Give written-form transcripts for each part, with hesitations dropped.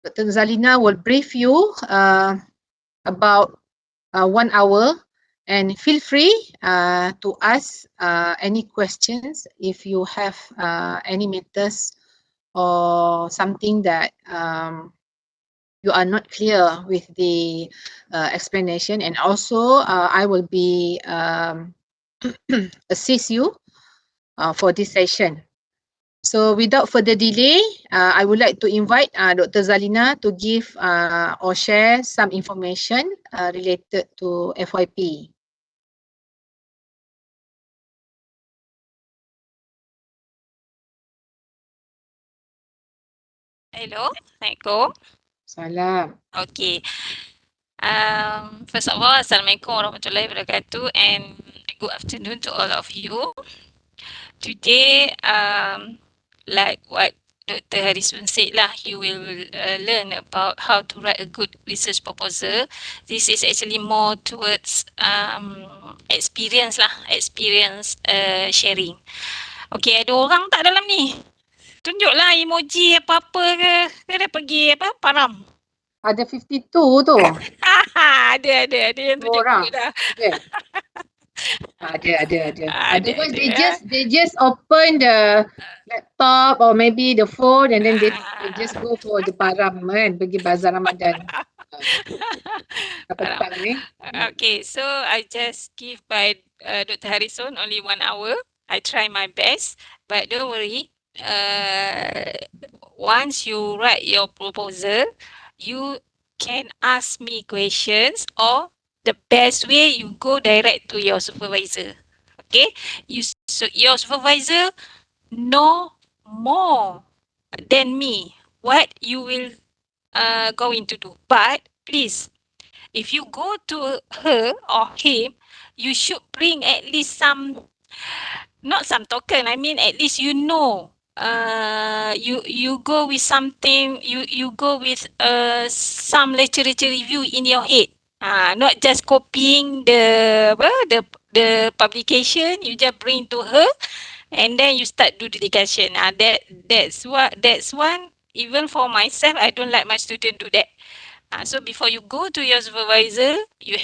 Dr. Zalina will brief you about 1 hour, and feel free to ask any questions if you have any matters or something that you are not clear with the explanation, and also I will be assist you for this session. So without further delay, I would like to invite Dr. Zalina to give or share some information related to FYP. Hello, Assalamualaikum. Salam. Okay. First of all, Assalamualaikum warahmatullahi wabarakatuh, and good afternoon to all of you. Today, like what Dr. Harisun said lah, you will learn about how to write a good research proposal. This is actually more towards experience lah, experience sharing. Okay, ada orang tak dalam ni? Tunjuklah emoji apa-apa ke. Dia dah pergi apa? Param. Ada 52 tu. ada yang tunjuk orang. dah. Okay. Ada. Otherwise ada. they just open the laptop or maybe the phone and then they just go for the param kan, pergi bazar Ramadan. Petang ni. Okay, so I just give by Dr. Harrison only 1 hour. I try my best, but don't worry. Once you write your proposal, you can ask me questions, or the best way you go direct to your supervisor. Okay, your supervisor know more than me what you will going to do. But please, if you go to her or him, you should bring at least some, not some token. I mean, at least you know. You go with something. You go with some literature review in your head. Not just copying the publication. You just bring to her, and then you start do the discussion. That's one. Even for myself, I don't like my student do that. So before you go to your supervisor, you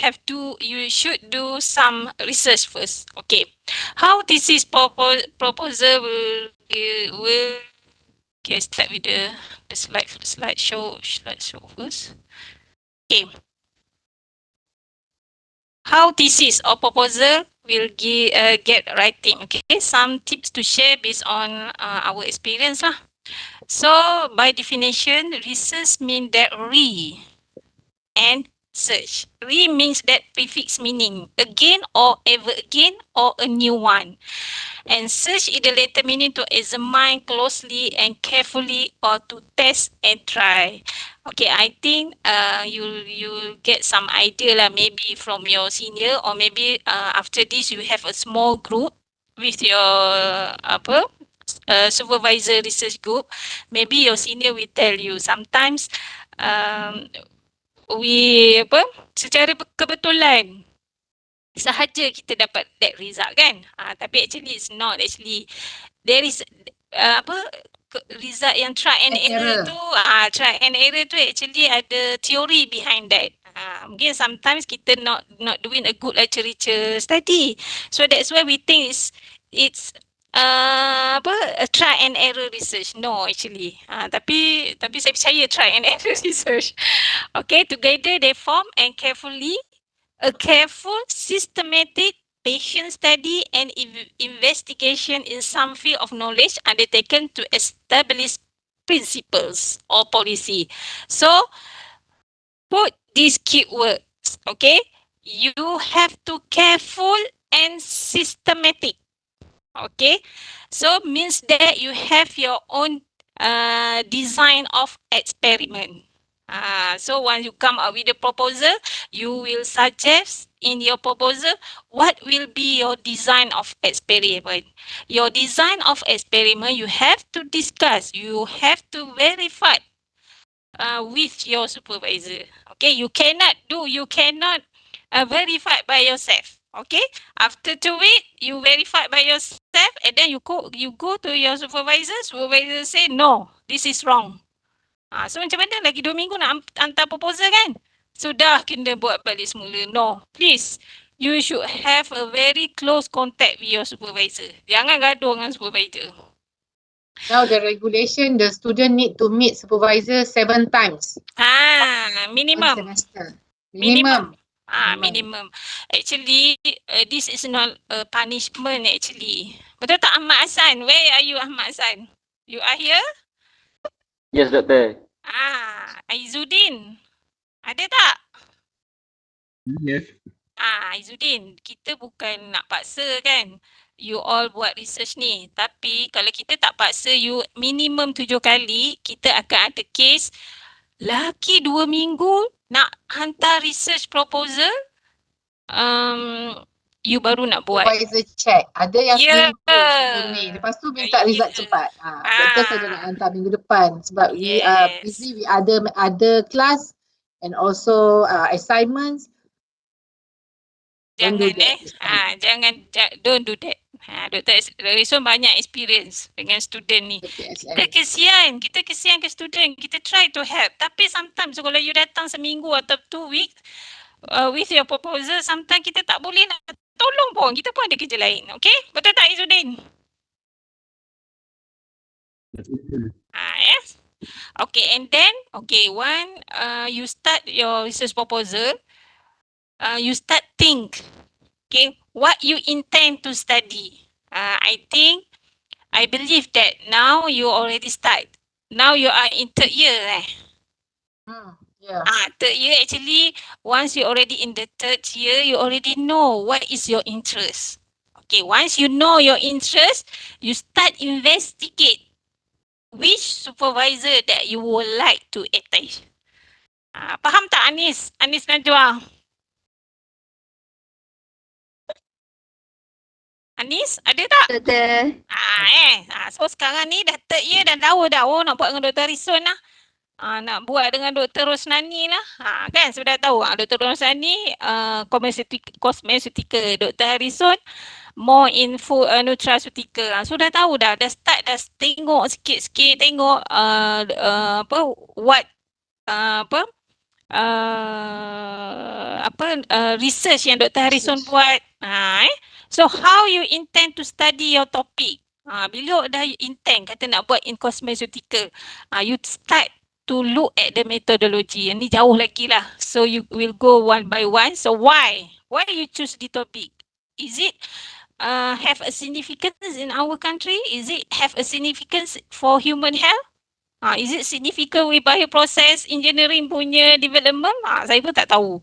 should do some research first. Okay, how this is proposal will. Okay, start with the slideshow first. Okay, how thesis or proposal will get writing. Okay, some tips to share based on our experience lah. So by definition, research means that and search. Means that prefix meaning again or ever again or a new one. And search is the later meaning to examine closely and carefully or to test and try. Okay, I think you get some idea lah, maybe from your senior, or maybe after this you have a small group with your supervisor research group. Maybe your senior will tell you sometimes secara kebetulan sahaja kita dapat that result kan, tapi actually it's not. Actually there is result yang try and error tu, try and error tu actually ada theory behind that. Mungkin sometimes kita not doing a good literature study, so that's why we think it's a try and error research. No, actually. Tapi saya percaya try and error research. Okay, together they form and a careful, systematic, patient study and investigation in some field of knowledge undertaken to establish principles or policy. So, put these keywords, okay? You have to careful and systematic. Okay, so means that you have your own design of experiment. So once you come up with a proposal, you will suggest in your proposal what will be your design of experiment. Your design of experiment you have to discuss, you have to verify with your supervisor. Okay, you cannot verify by yourself. Okay, after 2 weeks, you verify by yourself, and then you go to your supervisor. Supervisor say no, This is wrong. So macam mana lagi 2 minggu nak hantar proposal kan? Sudah kena buat balik semula. No, please. You should have a very close contact with your supervisor. Jangan gaduh dengan supervisor. Now the regulation, the student need to meet supervisor 7 times. One Minimum. semester. Minimum. Minimum. Actually, this is not a punishment actually. Betul tak Ahmad Hassan? Where are you Ahmad Hassan? You are here? Yes, Doktor. Aizuddin. Ada tak? Yes. Aizuddin, kita bukan nak paksa kan. You all buat research ni. Tapi kalau kita tak paksa you minimum 7 kali, kita akan ada case laki 2 minggu nak hantar research proposal, you baru nak buat. Supervisor check. Ada yang seminggu sebelum ni. Lepas tu minta result Yeah. cepat. Doktor saja nak hantar minggu depan sebab we are busy with other class and also assignments. Don't do Jangan that this time. don't do that. Dr. Rison banyak experience dengan student ni. The PSM. Kita kesian ke student. Kita try to help. Tapi sometimes kalau you datang seminggu atau 2 weeks with your proposal, sometimes kita tak boleh nak tolong pun. Kita pun ada kerja lain. Okay? Betul tak Izzuddin? Yes. Okay, and then when you start your research proposal, you start think. Okay, what you intend to study. I believe that now you already start. Now you are in 3rd year. Yeah. 3rd year actually, once you already in the 3rd year, you already know what is your interest. Okay, once you know your interest, you start investigate which supervisor that you would like to attach. Faham tak Anis? Anis Najwa? Anis, ada tak? Doktor. So sekarang ni dah 3rd year dah tahu dah. Nak buat dengan Dr. Rison lah. Nak buat dengan Dr. Rosnani lah. Kan sudah tahu. Dr. Rosnani cosmeceutical. Dr. Harrison more in food nutraceutical. Sudah tahu dah. Dah start dah tengok sikit-sikit. Tengok research yang Dr. Harrison buat. So how you intend to study your topic? Bila dah you intend kata nak buat in cosmeceutical, you start to look at the methodology. Yang ni jauh lagi lah. So you will go one by one. So why? Why you choose the topic? Is it have a significance in our country? Is it have a significance for human health? Is it significant with bioprocess engineering punya development? Saya pun tak tahu.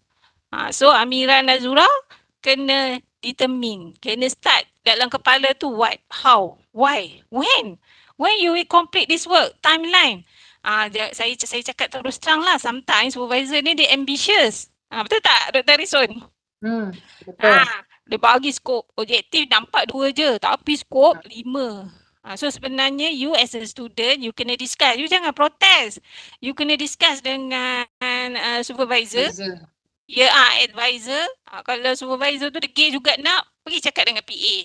So Amira Nazura kena determine, kena start dalam kepala tu what, how, why, when you will complete this work, timeline. Saya cakap terus terang lah, sometimes supervisor ni dia ambitious. Betul tak Dr. Rison? Betul. Dia bagi skop, objektif nampak 2 je, tapi skop 5. So sebenarnya you as a student, you kena discuss, you jangan protes. You kena discuss dengan supervisor. Ya, advisor. Kalau supervisor tu degil juga nak, pergi cakap dengan PA.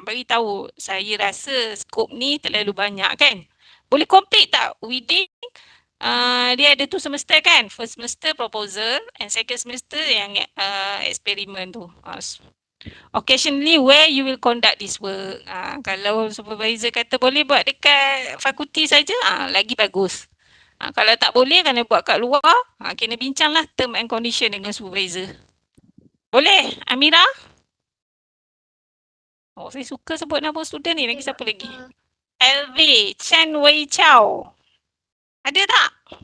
Bagi tahu, saya rasa skop ni terlalu banyak kan. Boleh complete tak within dia ada 2 semester kan. First semester proposal and second semester yang eksperimen tu. Occasionally where you will conduct this work. Kalau supervisor kata boleh buat dekat fakulti saja, lagi bagus. Kalau tak boleh kena buat kat luar, kena bincanglah term and condition dengan supervisor. Boleh Amira? Saya suka sebut nama student ni. Lagi siapa lagi? LV Chen Wei Chow. Ada tak?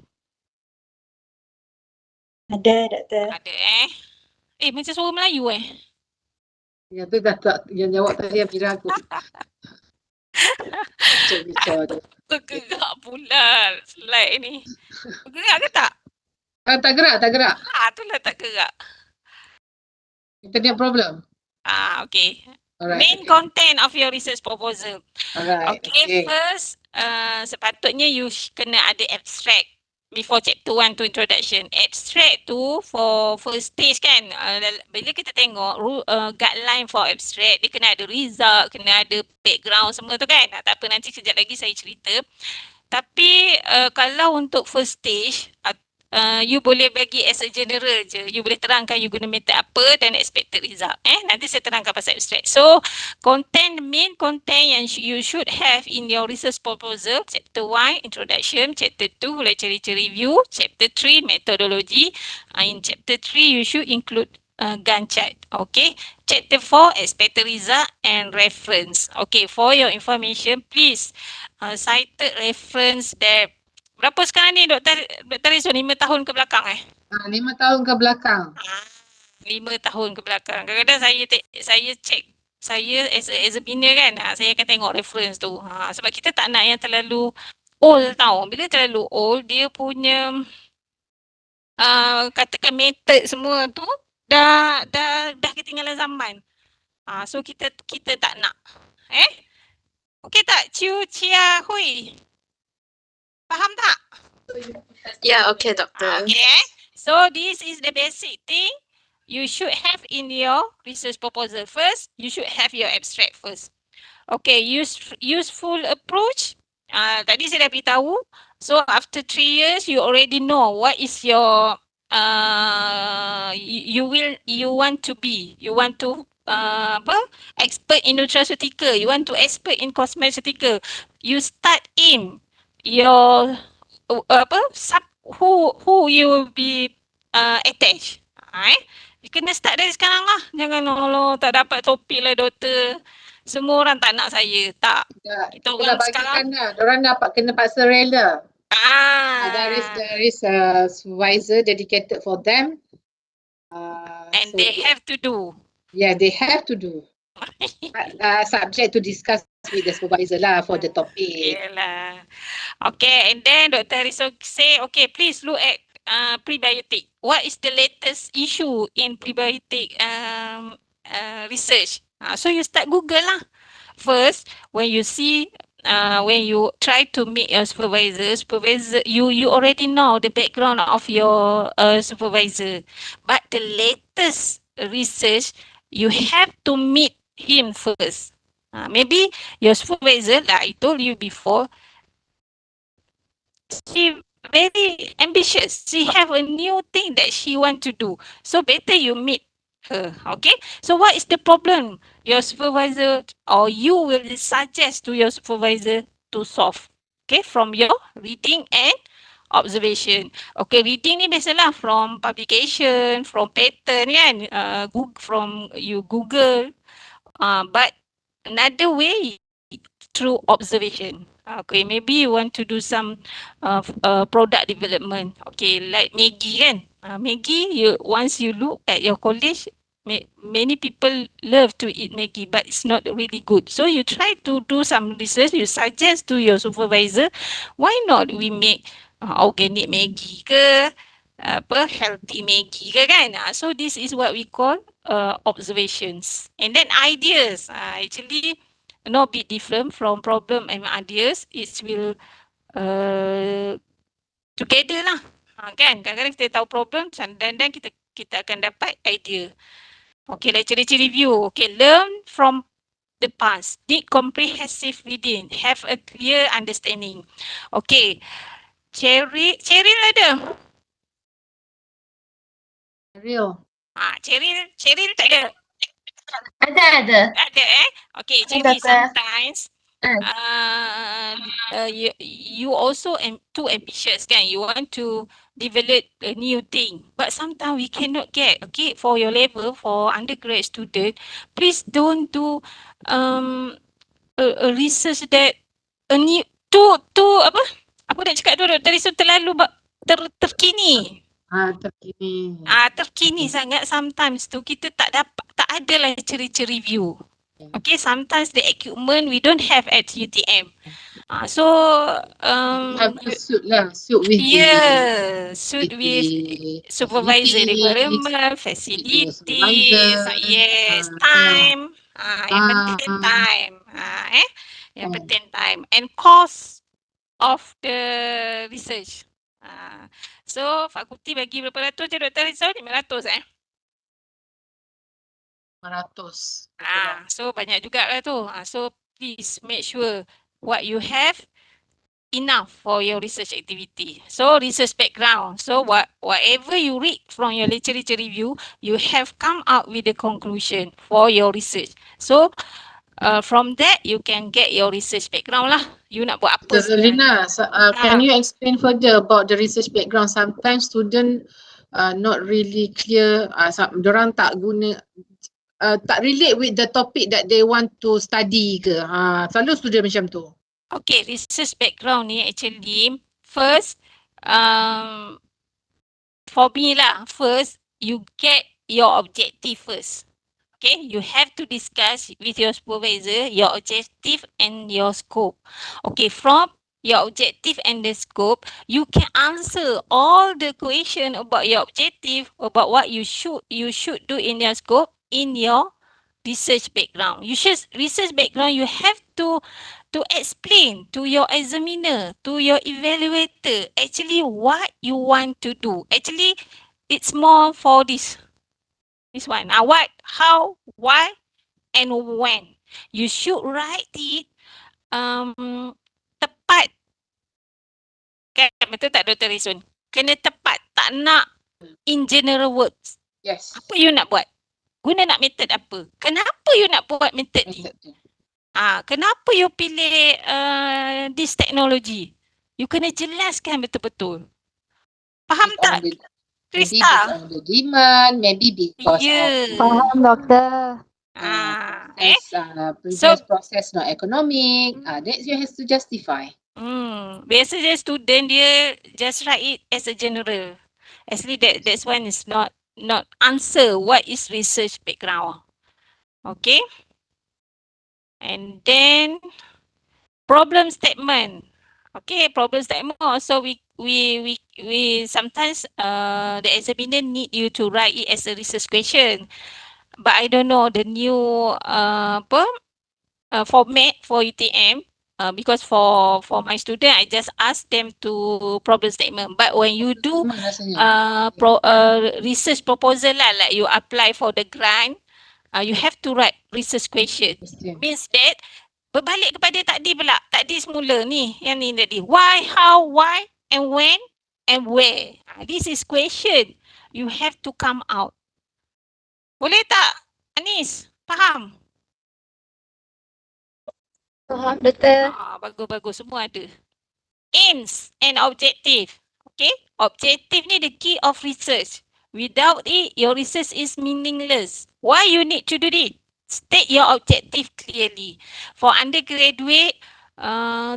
Ada, Doktor. Ada macam suara Melayu Ya tu dah tak yang jawab tadi Amira aku. Bicara tu. Tergerak pula slide ni. Tergerak ke tak? Tak gerak. Itulah tak gerak. Internet problem. Okay. Alright. Main content of your research proposal. Alright. Okay, first sepatutnya you kena ada abstract before chapter 1 to introduction. Abstract tu for first stage kan, bila kita tengok guideline for abstract, dia kena ada result, kena ada background semua tu kan. Tak apa, nanti sekejap lagi saya cerita. Tapi kalau untuk first stage, you boleh bagi as a general je. You boleh terangkan you guna method apa dan expected result. Nanti saya terangkan pasal abstract. So, main content yang you should have in your research proposal, chapter 1, introduction, chapter 2, literature review, chapter 3, methodology. In chapter 3, you should include Gantt chart. Okay. Chapter 4, expected result and reference. Okay, for your information, please cited reference that. Berapa sekarang ni Dr. Rizwan? 5 tahun ke belakang 5 tahun ke belakang. 5 tahun ke belakang. Kadang-kadang saya check, saya as a examiner kan, saya akan tengok reference tu. Sebab kita tak nak yang terlalu old tau. Bila terlalu old, dia punya katakan method semua tu dah ketinggalan zaman. So kita tak nak. Okey tak? Ciu Chia Hui. Faham tak? Yeah, okay, doctor. Okay. So this is the basic thing you should have in your research proposal. First, you should have your abstract first. Okay, useful approach. Tadi saya dah beritahu. So after 3 years, you already know what is your you want to be. You want to expert in nutraceutical. You want to expert in cosmeceutical. You start in your who you will be attached. You kena start dari sekarang lah. Jangan Allah tak dapat topik lah doktor. Semua orang tak nak saya. Tak. Kita Kita dah orang sekarang. bagikan dah. Diorang dapat kena paksa rela. There is a supervisor dedicated for them. And So, they have to do. yeah, they have to do. Subject to discuss with the supervisor lah for the topic. Yalah. Okay, and then Dr. Rizal say, okay, please look at prebiotic. What is the latest issue in prebiotic research? So you start Google lah. First, when you see, when you try to meet your supervisor, you already know the background of your supervisor. But the latest research, you have to meet him first. Maybe your supervisor, like I told you before, she very ambitious. She have a new thing that she want to do. So better you meet her. Okay. So what is the problem? Your supervisor or you will suggest to your supervisor to solve. Okay. From your reading and observation. Okay. Reading ni biasalah from publication, from pattern kan. From you Google. But another way through observation. Okay, maybe you want to do some product development. Okay, like Maggie kan. Maggie, once you look at your college, many people love to eat Maggie, but it's not really good. So you try to do some research. You suggest to your supervisor, why not we make organic Maggie ke, healthy Maggie ke kan? So this is what we call observations. And then ideas. Actually, no bit different from problem and ideas. It will together lah. Kan? Kadang-kadang kita tahu problem dan kita akan dapat idea. Okay, literature review. Okay, learn from the past. Need comprehensive reading. Have a clear understanding. Okay. Cheryl ada? Real. Cheryl tak ada? Ada. Ada Okay, Ada, jadi Doktor. sometimes you also too ambitious kan. You want to develop a new thing, but sometimes we cannot get. Okay, for your level, for undergrad student, please don't do a research that a new apa nak cakap tu dari terlalu terkini. Terkini. Terkini sangat. Sometimes tu kita tak ada lah literature review. Okay, sometimes the equipment we don't have at UTM. So Have to suit with suit with supervisor requirement, facilities, yes, time. Yang penting time. Yang penting time and cost of the research. So fakulti bagi berapa ratus je Dr. Rizal? 500 500. So banyak juga lah tu. So please make sure what you have enough for your research activity. So research background. So whatever you read from your literature review, you have come out with the conclusion for your research. So from that you can get your research background lah. You nak buat apa sebenarnya? Zalina, can you explain further about the research background? Sometimes student not really clear, dorang tak guna, tak relate with the topic that they want to study ke. Selalu student macam tu. Okay, research background ni actually first for me lah, first you get your objective first. Okay, you have to discuss with your supervisor your objective and your scope. Okay, from your objective and the scope, you can answer all the question about your objective, about what you should do in your scope in your research background. Research background, you have to explain to your examiner, to your evaluator, actually what you want to do. Actually, it's more for this one. What, how, why, and when. You should write it tepat. Kan, betul tak Dr. Rizwan? Kena tepat, tak nak in general words. Yes. Apa you nak buat? Guna nak method apa? Kenapa you nak buat method ni? Kenapa you pilih this technology? You kena jelaskan betul-betul. Faham tak? Maybe Krista? based on the demand, maybe because of Faham, doktor. previous process not economic. That you have to justify. Biasanya student dia just write it as a general. Actually that's one is not answer what is research background. Okay. And then problem statement. Okay, problem statement also we sometimes the examiner need you to write it as a research question. But I don't know the new format for UTM. Because for my student, I just ask them to problem statement. But when you do research proposal lah, like you apply for the grant, you have to write research question. Means that berbalik kepada tadi pula. Tadi semula ni, yang ni tadi. Why, how, why, and when, and where. This is question. You have to come out. Boleh tak, Anis? Faham? Faham, doktor. Bagus-bagus. Semua ada. Aims and objective. Okay? Objective ni the key of research. Without it, your research is meaningless. Why you need to do it? State your objective clearly. For undergraduate, 2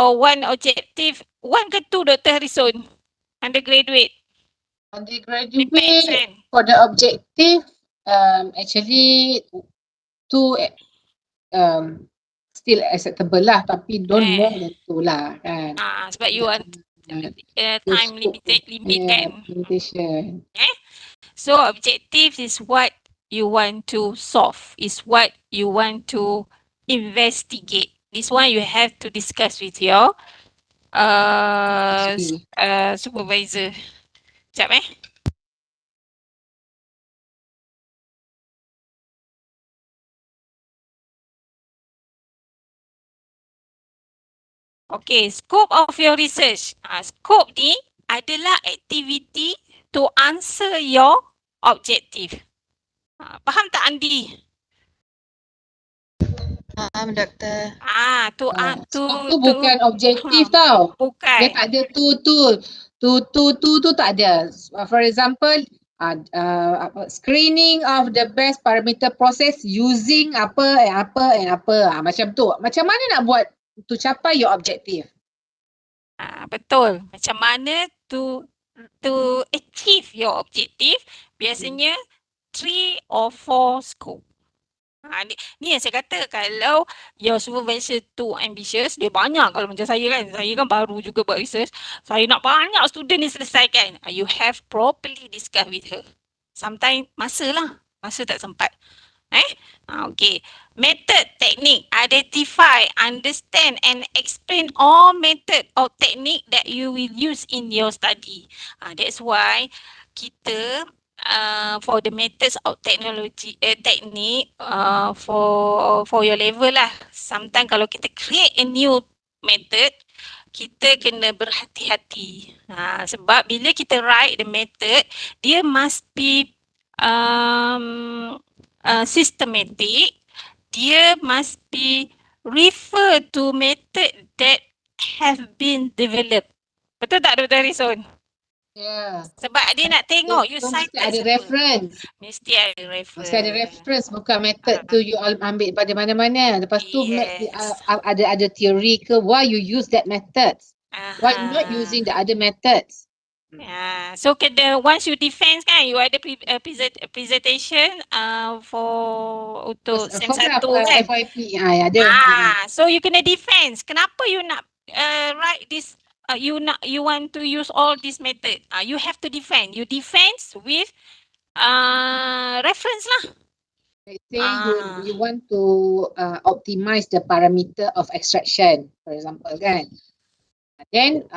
or 1 objective. 1 ke 2, Dr. Harrison? Undergraduate. Undergraduate, for the objective, actually 2 still acceptable lah, tapi don't more than 2 lah kan. Sebab you want time limit kan. Limitation. So objective is what you want to solve, is what you want to investigate. This one you have to discuss with your supervisor. Sekejap Okay, scope of your research. Scope ni adalah activity to answer your objective. Faham tak Andi? Faham, doktor. Tu bukan objektif tau. Bukan. Dia tak ada tu tak ada. For example, screening of the best parameter process using apa. Macam tu. Macam mana nak buat to capai your objective? Betul. Macam mana to achieve your objective? Biasanya 3 or 4 scope. Ni yang saya kata, kalau your supervisor too ambitious, dia banyak. Kalau macam saya kan baru juga buat research, saya nak banyak student ni selesaikan. You have properly discuss with her. Sometimes masa tak sempat. Okay. Method, technique, identify, understand and explain all method or technique that you will use in your study. That's why kita for the methods of technology, technique for your level lah. Sometimes kalau kita create a new method, kita kena berhati-hati. Sebab bila kita write the method, dia must be systematic, dia must be refer to method that have been developed. Betul tak Dr. Harrison? Yeah. Sebab dia nak tengok you So, cite mesti ada reference. Mesti ada reference. Mesti ada reference, bukan method tu you all ambil pada mana-mana. Lepas tu Yes. ada teori ke why you use that method. Why not using the other methods? So once you defense kan, you ada presentation untuk SEM 1 kan. FYP ada. So you kena defense. Kenapa you nak write this? You want to use all this method. You have to defend. You defense with reference lah. Let's say you want to optimize the parameter of extraction, for example kan. Then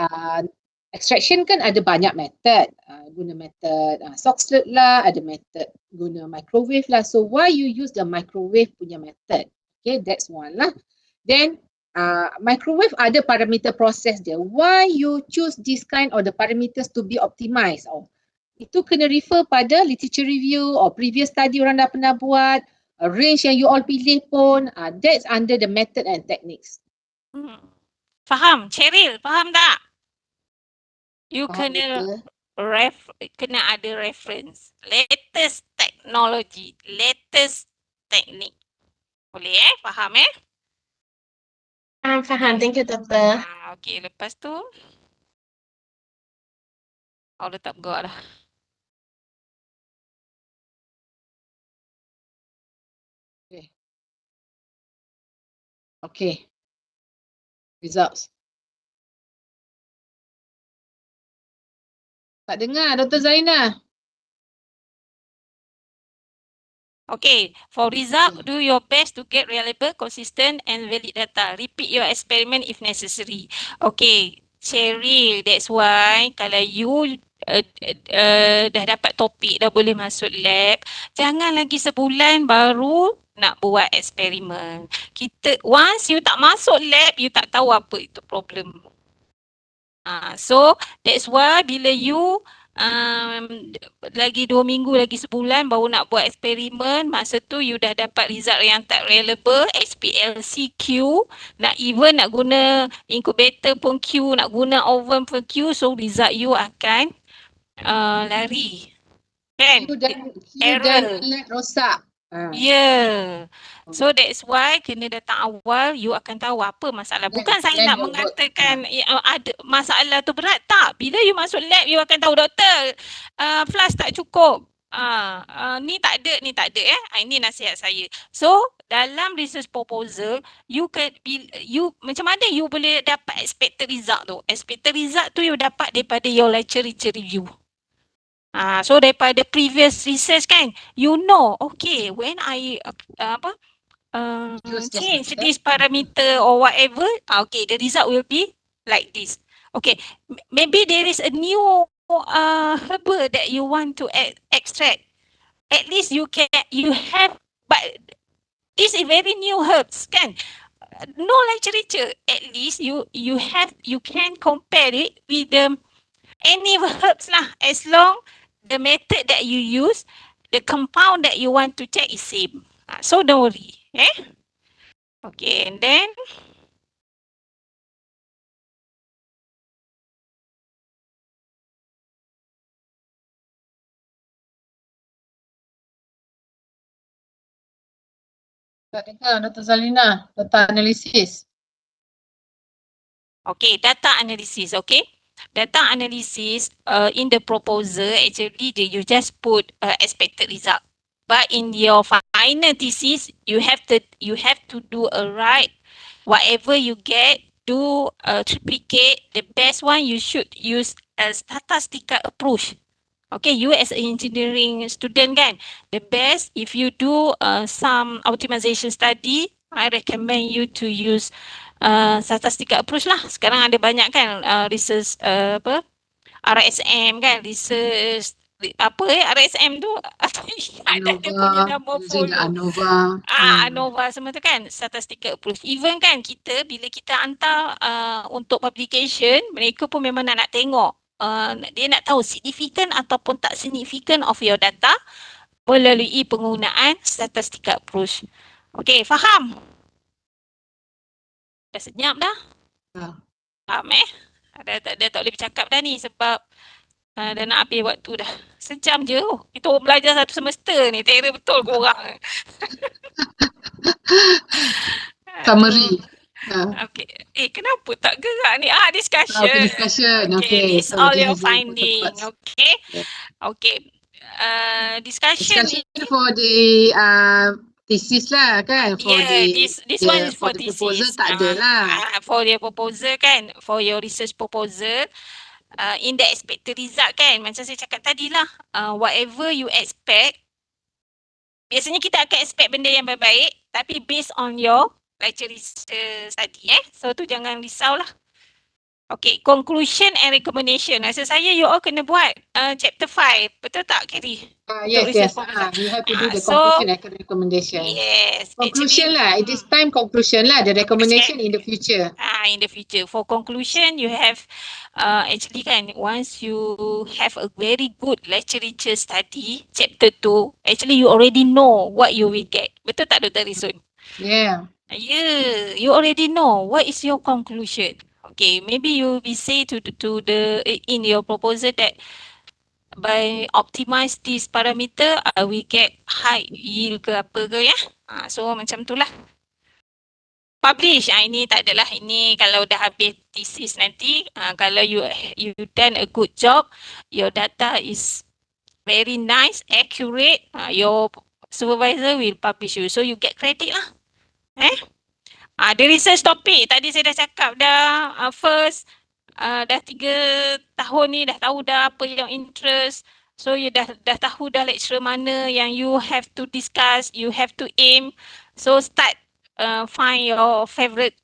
extraction kan ada banyak method. Guna method Soxhlet lah, ada method guna microwave lah. So why you use the microwave punya method? Okay, that's one lah. Then microwave ada parameter proses dia. Why you choose this kind of the parameters to be optimized? Itu kena refer pada literature review or previous study orang dah pernah buat, range yang you all pilih pun, that's under the method and techniques. Faham? Cheryl, faham tak? You Faham kena ada reference. Latest technology, latest technique. Boleh Faham Faham. Thank you, Doktor. Okay, lepas tu letak gua dah. Okay. Results. Tak dengar Dr. Zainah. Okay, for result, do your best to get reliable, consistent and valid data. Repeat your experiment if necessary. Okay, Cheryl, that's why kalau you dah dapat topik, dah boleh masuk lab, jangan lagi sebulan baru nak buat eksperimen. Once you tak masuk lab, you tak tahu apa itu problem. So, that's why bila you lagi 2 minggu, lagi sebulan baru nak buat eksperimen, masa tu you dah dapat result yang tak reliable, SPLC Q, nak guna incubator pun Q, nak guna oven pun Q, so result you akan lari. Kan? Q dan lab rosak. Yeah. So that's why kena datang awal, you akan tahu apa masalah. Bukan saya nak mengatakan ada masalah tu berat, tak. Bila you masuk lab, you akan tahu, doktor, flash tak cukup. Ni tak ada ini nasihat saya. So dalam research proposal, you macam mana you boleh dapat expected result tu? Expected result tu you dapat daripada your literature review. So daripada previous research kan, you know, okay, when I change this parameter or whatever, okay, the result will be like this. Okay, maybe there is a new herb that you want to extract. At least you have, but this is very new herbs kan. No literature. At least you can compare it with any herbs lah, as long the method that you use, the compound that you want to check is same. So don't worry. Okay, and then Tak dengar Dr. Zalina, data analysis. okay, data analysis, okay. Data analysis in the proposal, actually you just put expected result. But in your final thesis, you have to do a right. Whatever you get, do triplicate. The best one, you should use a statistical approach. Okay, you as an engineering student kan, the best if you do some optimization study, I recommend you to use statistical approach lah. Sekarang ada banyak kan research RSM kan, research RSM tu ada dia punya ANOVA, nama using the follow. ANOVA. ANOVA semua tu kan statistical approach. Even kan kita bila kita hantar untuk publication, mereka pun memang nak tengok dia nak tahu signifikan ataupun tak signifikan of your data melalui penggunaan statistical approach. Okay, faham? Dah senyap dah? Faham Dah tak boleh bercakap dah ni sebab dah nak habis waktu dah. Sejam je. Kita orang belajar satu semester ni. Terror betul korang. Summary. Okay. Kenapa tak gerak ni? Discussion. Okay, discussion. Okay. List all your finding. Okay. Yeah. Okay. Discussion for the thesis lah kan. For this one is for the thesis. proposal tak ada lah. For your proposal kan. For your research proposal. In the expected result kan, macam saya cakap tadi lah, whatever you expect, biasanya kita akan expect benda yang baik-baik, tapi based on your lecture research tadi so tu jangan risau lah. Okay, conclusion and recommendation. Rasa saya you all kena buat chapter 5, betul tak Kerry? Yes. You have to do the conclusion and recommendation. Yes. Conclusion lah. This time conclusion lah. The recommendation in the future. In the future. For conclusion, you have actually kan, once you have a very good literature study, chapter 2, actually you already know what you will get. Betul tak Dr. Risun? Yeah. You already know what is your conclusion. Okay, maybe you will say to the in your proposal that by optimize this parameter, we get high yield ke apa ke ya. So macam tu lah. Publish, ini tak adalah. Ini kalau dah habis thesis nanti, kalau you done a good job, your data is very nice, accurate, your supervisor will publish you. So you get credit lah. The research topic, tadi saya dah cakap dah, first, dah 3 tahun ni dah tahu dah apa yang interest. So you dah tahu dah lecturer mana yang you have to discuss, you have to aim. So start find your favourite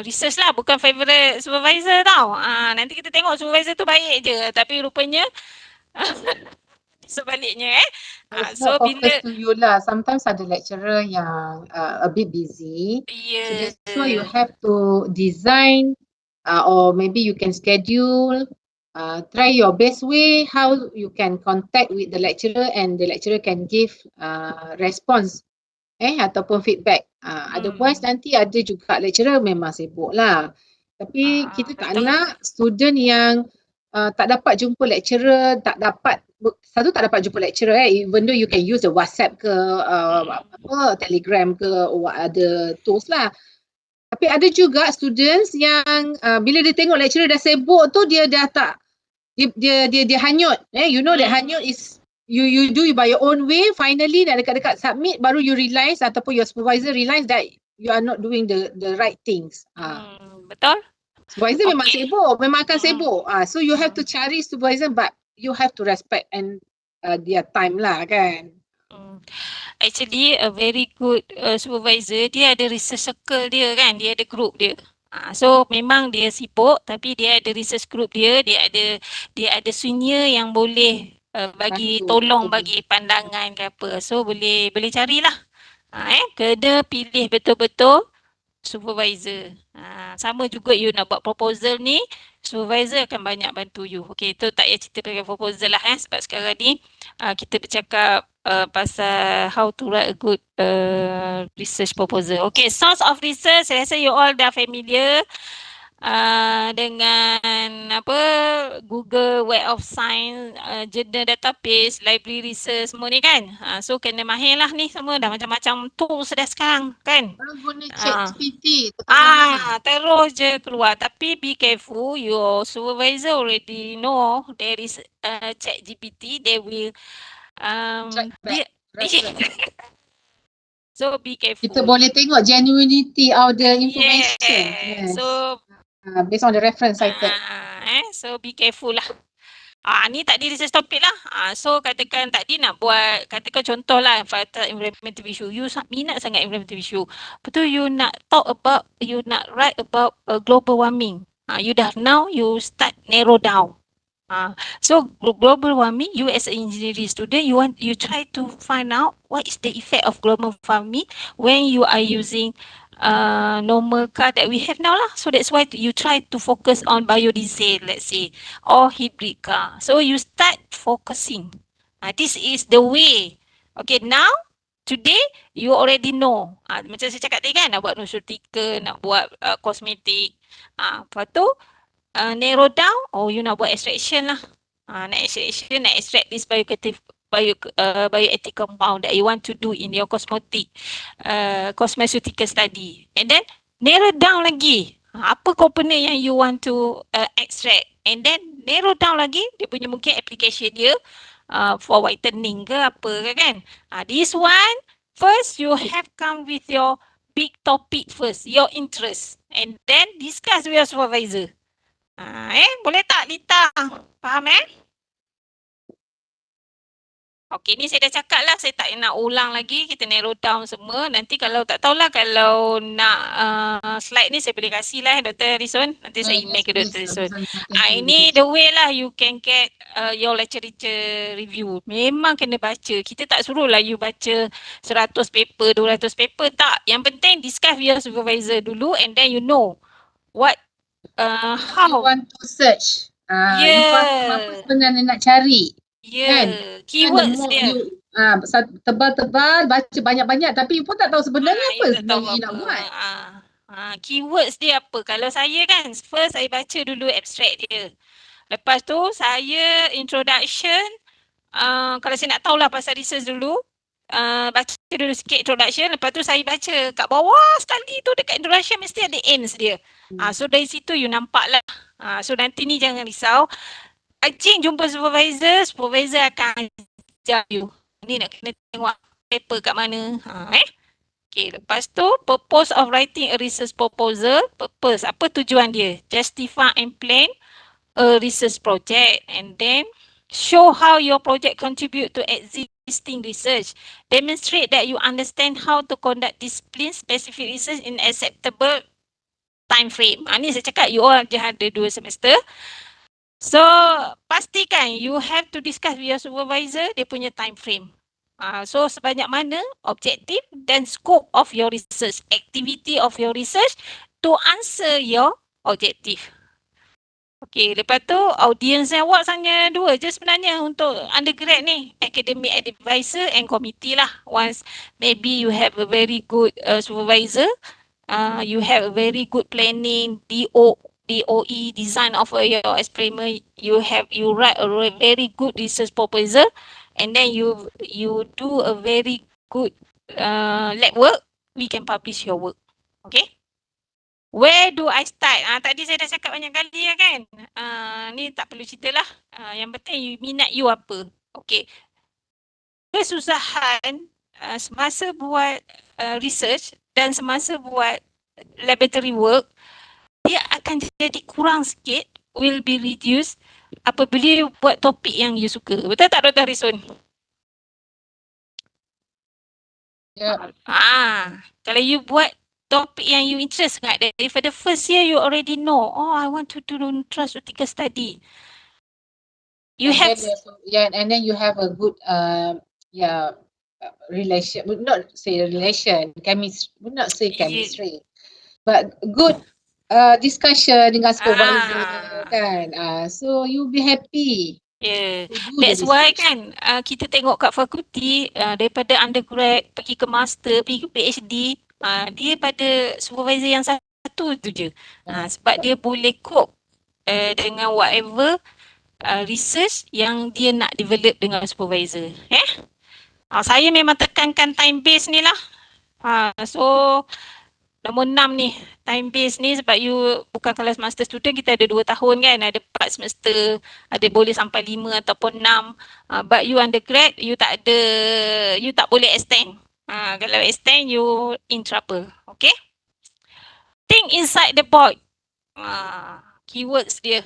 research lah, bukan favourite supervisor tau. Nanti kita tengok supervisor tu baik je, tapi rupanya sebaliknya so bila to you lah, sometimes ada lecturer yang a bit busy. So that's why you have to design or maybe you can schedule, try your best way how you can contact with the lecturer and the lecturer can give response ataupun feedback. Otherwise nanti ada juga lecturer memang sibuk lah. Tapi kita tak nak student yang tak dapat jumpa lecturer, tak dapat jumpa lecturer even though you can use the WhatsApp ke Telegram ke or other tools lah. Tapi ada juga students yang bila dia tengok lecturer dah sibuk tu dia dah tak dia hanyut. You know that hanyut is you do it by your own way, finally dah dekat-dekat submit baru you realise ataupun your supervisor realise that you are not doing the right things. Betul? Supervisor memang sibuk, memang akan sibuk. So you have to cari supervisor but you have to respect and their time lah kan. Actually a very good supervisor, dia ada research circle dia kan, dia ada group dia. So memang dia sibuk tapi dia ada research group dia ada senior yang boleh bagi tolong bagi pandangan ke apa. So boleh carilah. Kena pilih betul-betul supervisor. Sama juga you nak buat proposal ni, supervisor akan banyak bantu you. Okay, tu tak payah cerita pasal proposal lah sebab sekarang ni kita bercakap pasal how to write a good research proposal. Okay, source of research, saya rasa you all dah familiar dengan Google Web of Science, journal database, library research semua ni kan. So kena mahir lah ni semua, dah macam-macam tools dah sekarang kan. Guna ChatGPT terus je keluar, tapi be careful, your supervisor already know there is ChatGPT, they will so be careful. Kita boleh tengok genuinity of the information. Yes. So based on the reference cited. So be careful lah. Ni tadi research topic lah. So katakan tadi nak buat, katakan contoh lah environmental issue. You minat sangat environmental issue. Betul, you nak write about global warming. You dah now you start narrow down. So global warming, you as an engineering student, you try to find out what is the effect of global warming when you are using normal car that we have now lah. So that's why you try to focus on biodiesel, let's say, or hybrid car. So you start focusing. This is the way. Okay, now today you already know. Macam saya cakap tadi kan, nak buat nutraceutical, nak buat kosmetik. Lepas tu narrow down, you nak buat extraction lah. Nak extraction, nak extract this bioactive compound that you want to do in your cosmeceutical study. And then narrow down lagi. Apa component yang you want to extract. And then narrow down lagi, dia punya mungkin application dia for whitening ke apa ke kan. This one, first you have come with your big topic first, your interest. And then discuss with your supervisor. Boleh tak Lita? Faham Okey, ni saya dah cakap lah, saya tak nak ulang lagi, kita narrow down semua. Nanti kalau tak tahulah, kalau nak slide ni saya boleh kasih lah Dr. Harrison. Nanti saya email ke Dr. Harrison. Ini the way lah you can get your lecture review. Memang kena baca. Kita tak suruh lah you baca 100 paper, 200 paper, tak. Yang penting discuss with your supervisor dulu and then you know what how you want to search. You faham apa sebenarnya nak cari. Kan? Keywords dia. Tebal-tebal, baca banyak-banyak tapi you pun tak tahu sebenarnya apa sebenarnya you nak buat. Keywords dia apa? Kalau saya kan, first saya baca dulu abstract dia. Lepas tu saya introduction, kalau saya nak tahulah pasal research dulu, baca dulu sikit introduction, lepas tu saya baca kat bawah sekali tu dekat introduction mesti ada aims dia. So dari situ you nampak lah. So nanti ni jangan risau. Acing jumpa supervisor akan ajar you. Ni nak kena tengok paper kat mana. Okay, lepas tu purpose of writing a research proposal. Purpose, apa tujuan dia? Justify and plan a research project and then show how your project contribute to existing research. Demonstrate that you understand how to conduct discipline specific research in acceptable time frame. Ni saya cakap you all je ada 2 semester. So pastikan you have to discuss with your supervisor dia punya time frame. So sebanyak mana objektif dan scope of your research, activity of your research to answer your objective. Okay, lepas tu audience award hanya 2 je sebenarnya untuk undergrad ni, academic advisor and committee lah. Once maybe you have a very good supervisor, you have a very good planning, DOE, design of your experiment, you write a very good research proposal and then you do a very good lab work, we can publish your work. Okay? Where do I start? Tadi saya dah cakap banyak kali ya kan? Ni tak perlu cerita lah. Yang penting minat you apa. Okay. Kesusahan semasa buat research dan semasa buat laboratory work, dia akan jadi kurang sikit, will be reduced apabila you buat topik yang you suka. Betul tak Dr. Harrison? Yeah. Kalau you buat topik yang you interest sangat, daripada first year you already know, I want to do nutraceutical study. You and have and then you have a good relation, would not say relation, chemistry, would not say chemistry, but good discussion dengan supervisor kan. So you be happy. Yeah, that's why kan kita tengok kat fakulti daripada undergrad pergi ke master, pergi ke PhD, dia pada supervisor yang satu tu je. Sebab dia boleh cope dengan whatever research yang dia nak develop dengan supervisor. Saya memang tekankan time base ni lah. So nombor 6 ni, time base ni sebab you bukan kelas master student, kita ada 2 tahun kan, ada 4 semester, ada boleh sampai 5 ataupun 6. But you undergrad, you tak boleh extend. Kalau extend, you in trouble. Okay? Think inside the box. Keywords dia.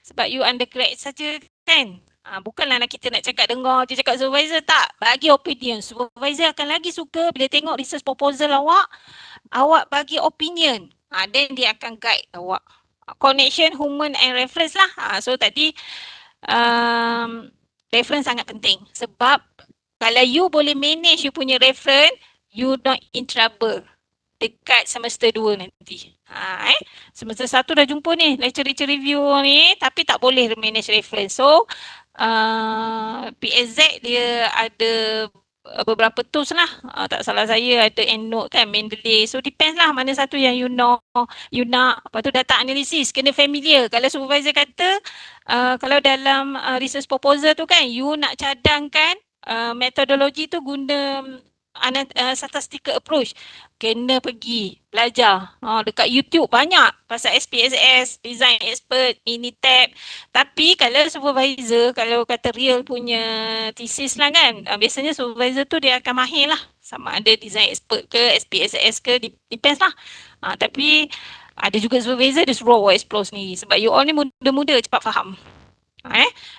Sebab you undergrad saja kan. Bukanlah kita nak cakap dengar je cakap supervisor, tak. Bagi opinion. Supervisor akan lagi suka bila tengok research proposal awak bagi opinion. Then dia akan guide awak. Connection, human and reference lah. So tadi reference sangat penting. Sebab kalau you boleh manage you punya reference, you not in trouble dekat semester 2 nanti. Semester 1 dah jumpa ni lecture review ni, tapi tak boleh manage reference. So PSZ dia ada beberapa tools lah. Tak salah saya ada EndNote kan, Mendeley. So depends lah mana satu yang you nak. Lepas tu data analysis kena familiar. Kalau supervisor kata kalau dalam research proposal tu kan, you nak cadangkan metodologi tu guna statistical approach, kena pergi belajar. Dekat YouTube banyak pasal SPSS, design expert, Minitab. Tapi kalau supervisor, kalau kata real punya thesis lah kan, biasanya supervisor tu dia akan mahir lah. Sama ada design expert ke, SPSS ke, depends lah. Tapi ada juga supervisor dia suruh explore sendiri. Sebab you all ni muda-muda cepat faham.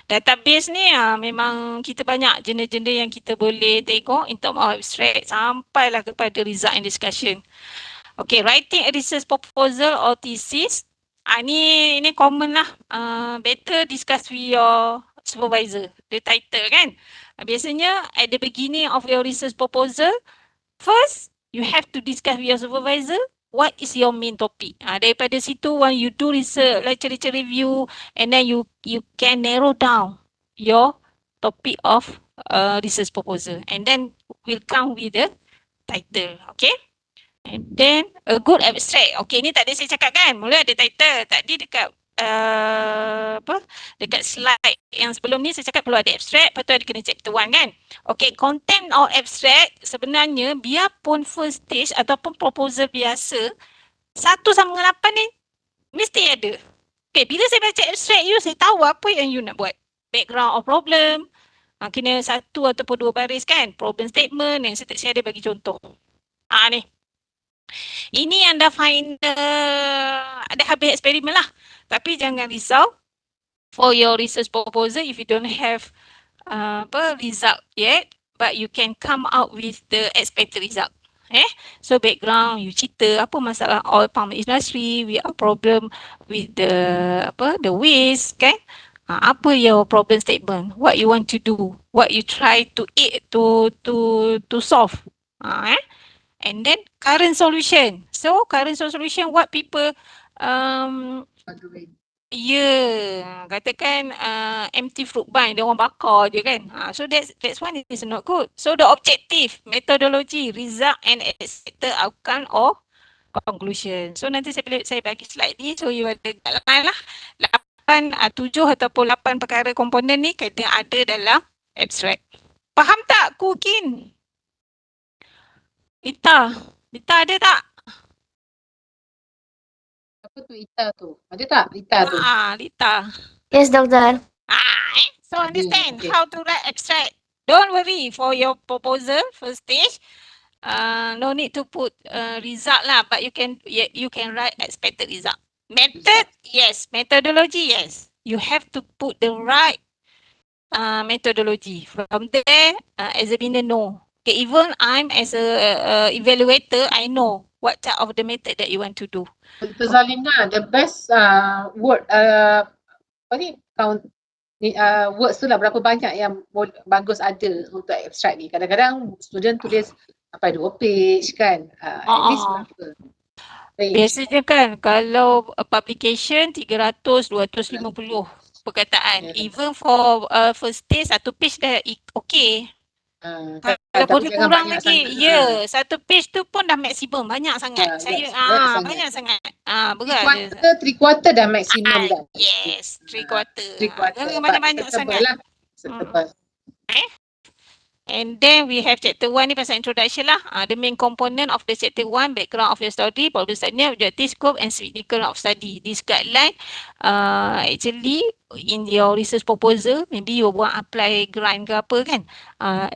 Database ni memang kita banyak jenis-jenis yang kita boleh tengok in term of abstract sampailah kepada result and discussion. Okay, writing a research proposal or thesis, ini common lah. Better discuss with your supervisor, the title kan. Biasanya at the beginning of your research proposal, first you have to discuss with your supervisor what is your main topic. Daripada situ when you do research, lecture review, and then you can narrow down your topic of research proposal, and then we'll come with the title. Okay, and then a good abstract. Okay, ni tadi saya cakap kan, mula ada title. Tadi dekat dekat slide yang sebelum ni saya cakap perlu ada abstract, lepas tu ada kena chapter 1 kan. Okay, content or abstract sebenarnya biarpun first stage ataupun proposal biasa 1 sama dengan 8 ni mesti ada. Okay, bila saya baca abstract you, saya tahu apa yang you nak buat. Background of problem, kena 1 ataupun 2 baris kan, problem statement, yang saya ada bagi contoh. Ni ini yang dah final, ada habis eksperimen lah. Tapi jangan risau for your research proposal if you don't have result yet, but you can come out with the expected result. So background, you cerita apa masalah oil palm industry, we have problem with the waste kan. Apa your problem statement, what you want to do, what you try to solve. And then current solution. So current solution what people katakan empty fruit bind, dia orang bakar je kan. So that's one is not good. So the objective, methodology, result and expected outcome or conclusion. So nanti saya bagi slide ni, so you ada guideline lah. 7 ataupun 8 perkara komponen ni kena ada dalam abstract. Faham tak Kukin? Ita ada tak? Apa tu Ita tu? Ada tak Ita tu? Lita. Yes, Doctor. So understand how to write abstract. Don't worry for your proposal first stage. No need to put result lah, but you can write expected result. Method, yes. Methodology, yes. You have to put the right methodology. From there, examiner know. Okay, even I'm as a evaluator, I know what type of the method that you want to do. Dr. Zalina, the best word count words tu lah, berapa banyak yang bagus ada untuk abstract ni. Kadang-kadang student tulis sampai 2 page kan. At least berapa? Biasanya kan kalau publication 300, 250 perkataan. Even for first stage 1 page dah okay. Kalau boleh kurang lagi, satu page tu pun dah maksimum, banyak sangat. Banyak sangat. Berat. 3/4 dah maksimum dah. Yes, 3/4. Banyak-banyak sangat. Setebal. And then we have chapter 1 ni pasal introduction lah. The main component of the chapter 1, background of your study, problem study, objective, scope and significance of study. This guideline actually in your research proposal, maybe you buat apply grant ke apa kan.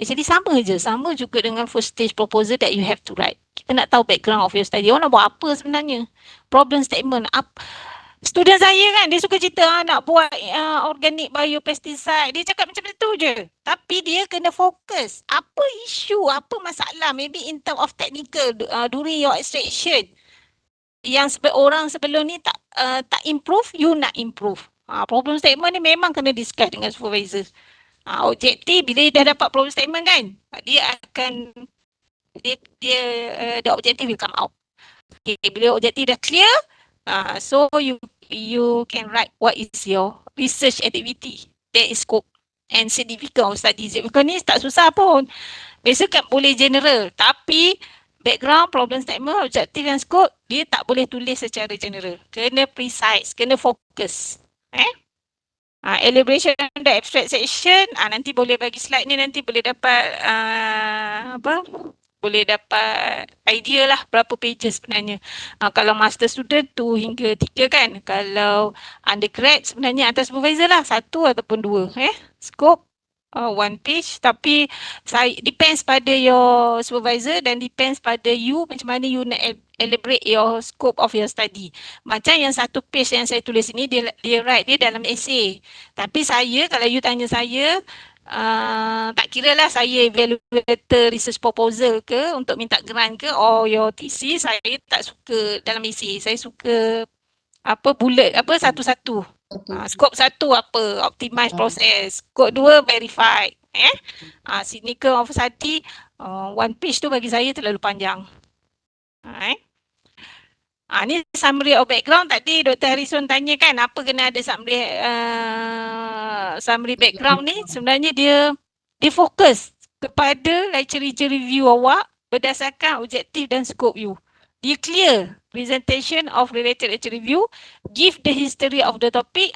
Actually sama juga dengan first stage proposal that you have to write. Kita nak tahu background of your study. Orang nak buat apa sebenarnya? Problem statement. Student saya kan, dia suka cerita nak buat organic biopesticide. Dia cakap macam tu je. Tapi dia kena fokus. Apa isu, apa masalah. Maybe in term of technical during your extraction. Yang orang sebelum ni tak improve, you nak improve. Problem statement ni memang kena discuss dengan supervisor. Objektif bila dah dapat problem statement kan, dia akan the objective will come out. Okay, bila objektif dah clear, so you can write what is your research activity, that is scope and significance of studies. Bukan ni tak susah pun. Biasa kan boleh general, tapi background, problem statement, objektif dan scope, dia tak boleh tulis secara general. Kena precise, kena fokus. Elaboration on the abstract section, nanti boleh bagi slide ni, nanti boleh dapat boleh dapat idea lah berapa pages sebenarnya. Kalau master student 2 hingga 3 kan. Kalau undergrad sebenarnya atas supervisor lah 1 ataupun 2. Scope 1 page, tapi depends pada your supervisor dan depends pada you macam mana you nak elaborate your scope of your study. Macam yang 1 page yang saya tulis ini, dia write dia dalam essay. Tapi saya, kalau you tanya saya, tak kira lah saya evaluator research proposal ke untuk minta grant ke or your thesis, saya tak suka dalam essay. Saya suka bullet satu-satu. Scope 1 apa? Optimize process. Scope 2 verified. Cynical of study, 1 page tu bagi saya terlalu panjang. Ni summary of background. Tadi Dr. Harrison tanya kan apa kena ada summary background ni. Sebenarnya dia fokus kepada literature review awak berdasarkan objektif dan scope you. Dia clear presentation of related literature review, give the history of the topic,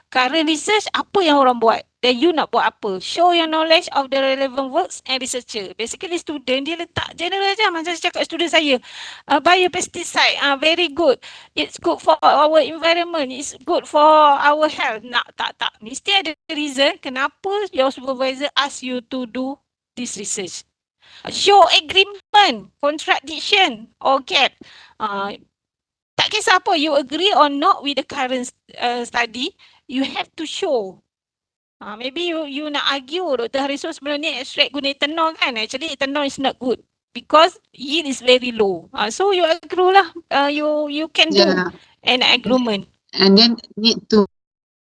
current research, apa yang orang buat, dan you nak buat apa, show your knowledge of the relevant works and researcher. Basically student dia letak general je, macam saya cakap student saya, biopesticide, very good, it's good for our environment, it's good for our health. Tak, mesti ada reason kenapa your supervisor ask you to do this research. Show agreement, contradiction or gap. Tak kisah apa, you agree or not with the current study, you have to show. Maybe you nak argue Dr. Harrison sebenarnya extract guna ethanol kan. Actually ethanol is not good because yield is very low. So you agree lah, you can do an agreement. And then need to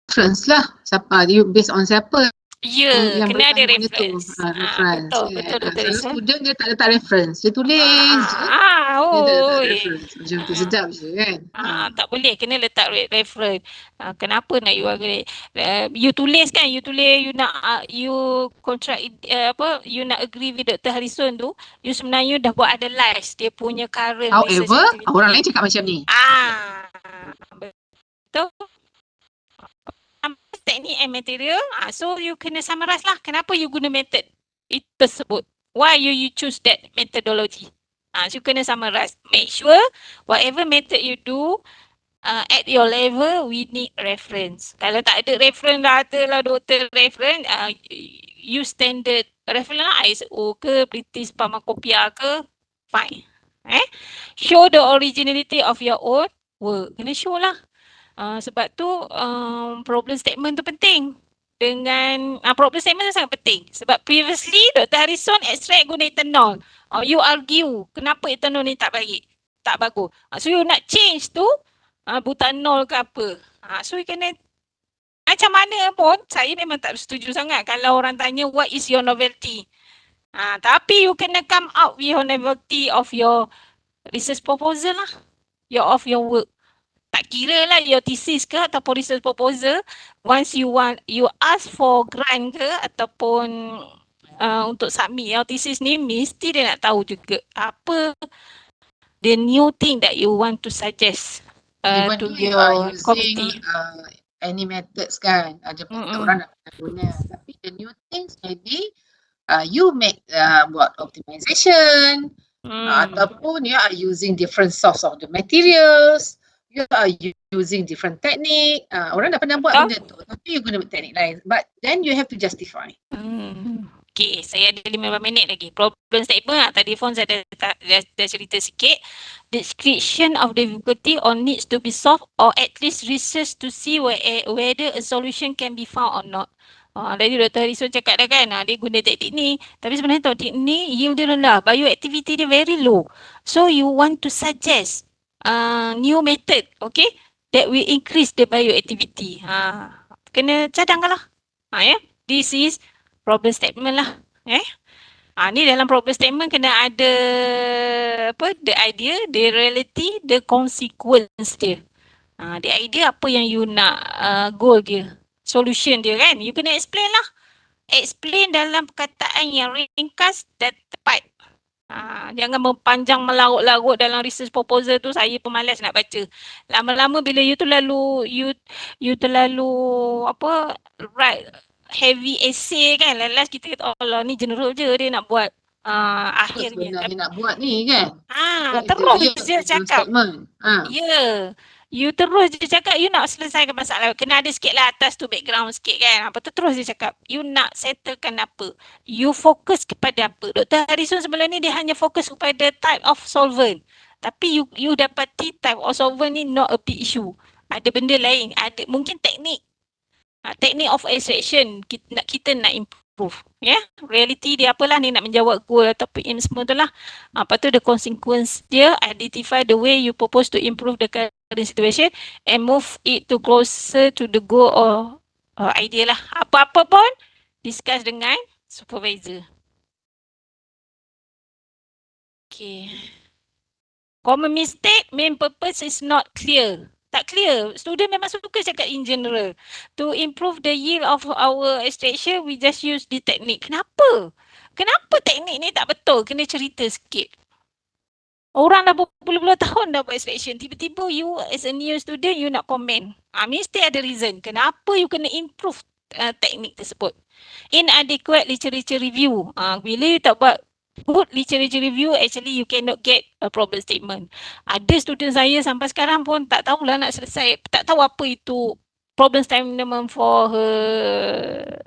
reference lah siapa, you based on siapa. Ya, kena ada reference. Betul, Dr. Kalau Harrison. student dia tak letak reference, dia tulis je. Dia tak letak reference. Macam tu sedap je kan. Tak boleh, kena letak reference. Kenapa nak you agree? You tulis kan, you nak you contract you nak agree with Dr. Harrison tu, you sebenarnya dah buat analyze dia punya current research However, activity. orang lain cakap macam ni. Betul. Teknik and material, so you kena summarize lah kenapa you guna method itu tersebut. Why you choose that methodology. So you kena summarize. Make sure whatever method you do, at your level, we need reference. Kalau tak ada reference lah, adalah doktor reference, use standard reference lah, ISO ke, British Pharmacopoeia ke, fine. Show the originality of your own work. Kena show lah. Sebab tu problem statement tu penting. Dengan problem statement tu sangat penting. Sebab previously Dr. Harrison extract guna ethanol. You argue kenapa ethanol ni tak baik, tak bagus. So you nak change tu butanol ke apa. So you kena macam mana pun, saya memang tak setuju sangat kalau orang tanya what is your novelty. Tapi you kena come out with your novelty of your research proposal lah. Of your work. Tak kira lah your thesis ke ataupun research proposal, once you ask for grant ke ataupun untuk submit your thesis ni, mesti dia nak tahu juga apa the new thing that you want to suggest to your committee. Any methods kan, ada orang nak guna, tapi the new things maybe you make buat optimization, ataupun you are using different source of the materials, you are using different technique. Orang dah pernah buat benda tu, tapi you guna teknik lain. But then you have to justify. Okay, saya ada 15 minit lagi. Problem statement, tadi Fon saya dah cerita sikit. Description of difficulty or needs to be solved or at least research to see whether a solution can be found or not. Tadi Dr. Harrison cakap dah kan, dia guna teknik ni. Tapi sebenarnya teknik ni yield dia rendah. Bioactivity dia very low. So you want to suggest new method, okay? that will increase the bioactivity. Kena cadangkan lah. This is problem statement lah. Ni dalam problem statement kena ada the idea, the reality, the consequence dia. The idea apa yang you nak goal dia, solution dia kan. You kena explain lah. Explain dalam perkataan yang ringkas dan tepat. Jangan mempanjang melarut-larut dalam research proposal tu, saya pemalas nak baca. Lama-lama bila you terlalu write heavy essay kan, last kita kata Allah ni general je dia nak buat akhirnya. Sebenarnya nak buat ni kan. Terus je cakap. Ya. You terus je cakap you nak selesaikan masalah. Kena ada sikit lah atas tu background sikit kan. Apa tu terus je cakap. You nak settlekan apa. You fokus kepada apa. Dr. Harrison sebelum ni dia hanya fokus kepada type of solvent. Tapi you dapati type of solvent ni not a big issue. Ada benda lain. Ada mungkin teknik. Teknik of extraction kita nak improve. Reality dia apalah ni nak menjawab goal atau PM semua tu lah. Lepas tu the consequence dia, identify the way you propose to improve the current situation and move it to closer to the goal or idea lah. Apa-apa pun discuss dengan supervisor. Okay. Common mistake, main purpose is not clear. Tak clear. Student memang suka cakap in general. To improve the yield of our extraction, we just use the technique. Kenapa? Kenapa teknik ni tak betul? Kena cerita sikit. Orang dah berpuluh-puluh tahun dah buat extraction. Tiba-tiba you as a new student, you nak comment. Mesti ada reason. Kenapa you kena improve teknik tersebut. Inadequate literature review. Bila you tak buat good literature review, actually you cannot get a problem statement. Ada student saya sampai sekarang pun tak tahulah nak selesai, tak tahu apa itu problem statement for her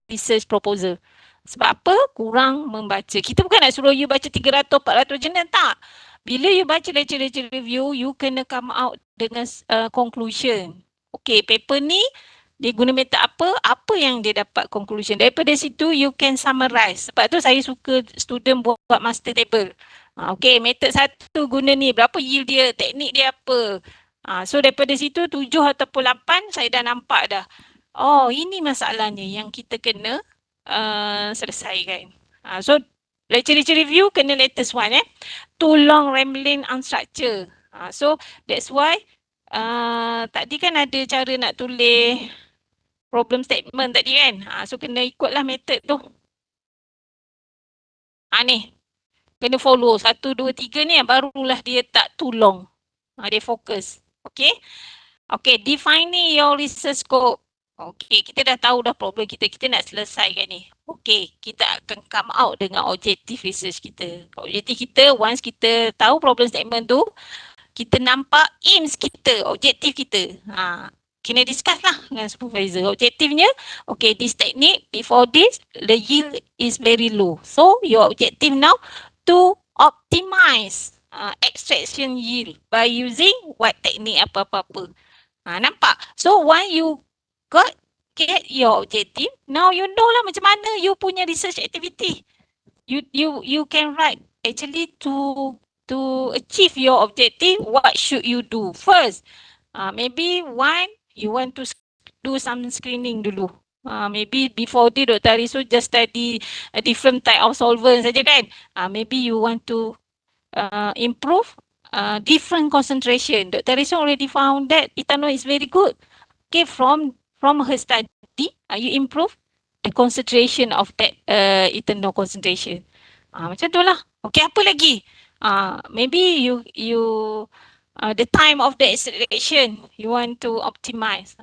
research proposal. Sebab apa? Kurang membaca. Kita bukan nak suruh you baca 300-400 jurnal, tak. Bila you baca literature review, you kena come out dengan conclusion. Okay, paper ni dia guna method apa yang dia dapat conclusion. Daripada situ you can summarize. Sebab tu saya suka student buat master table. Okay, method 1 guna ni, berapa yield dia, teknik dia apa. So daripada situ 7 ataupun 8 saya dah nampak dah. Oh, ini masalahnya yang kita kena selesaikan. So literature review kena latest one. Too long, rambling, unstructured. So that's why tadi kan ada cara nak tulis problem statement tadi kan. So kena ikutlah method tu. Ni. Kena follow 1, 2, 3 ni barulah dia tak too long. Dia fokus. Okay. Okay, defining your research scope. Okay, kita dah tahu dah problem kita. Kita nak selesaikan ni. Okay, kita akan come out dengan objektif research kita. Objektif kita, once kita tahu problem statement tu, kita nampak aims kita, objektif kita. Kena discuss lah dengan supervisor. Objektifnya, okay, this technique, before this, the yield is very low. So, your objective now to optimize extraction yield by using what technique apa-apa-apa. Nampak? So, when you get your objective, now you know lah macam mana you punya research activity. You can write actually to achieve your objective, what should you do? First, maybe you want to do some screening dulu. Maybe before this Dr. Arisu just study a different type of solvent saja kan. Maybe you want to improve different concentration. Dr. Arisu already found that ethanol is very good. Okay, from her study, you improve the concentration of that ethanol concentration. Macam tu lah. Okay, apa lagi? Maybe you the time of the extraction you want to optimize,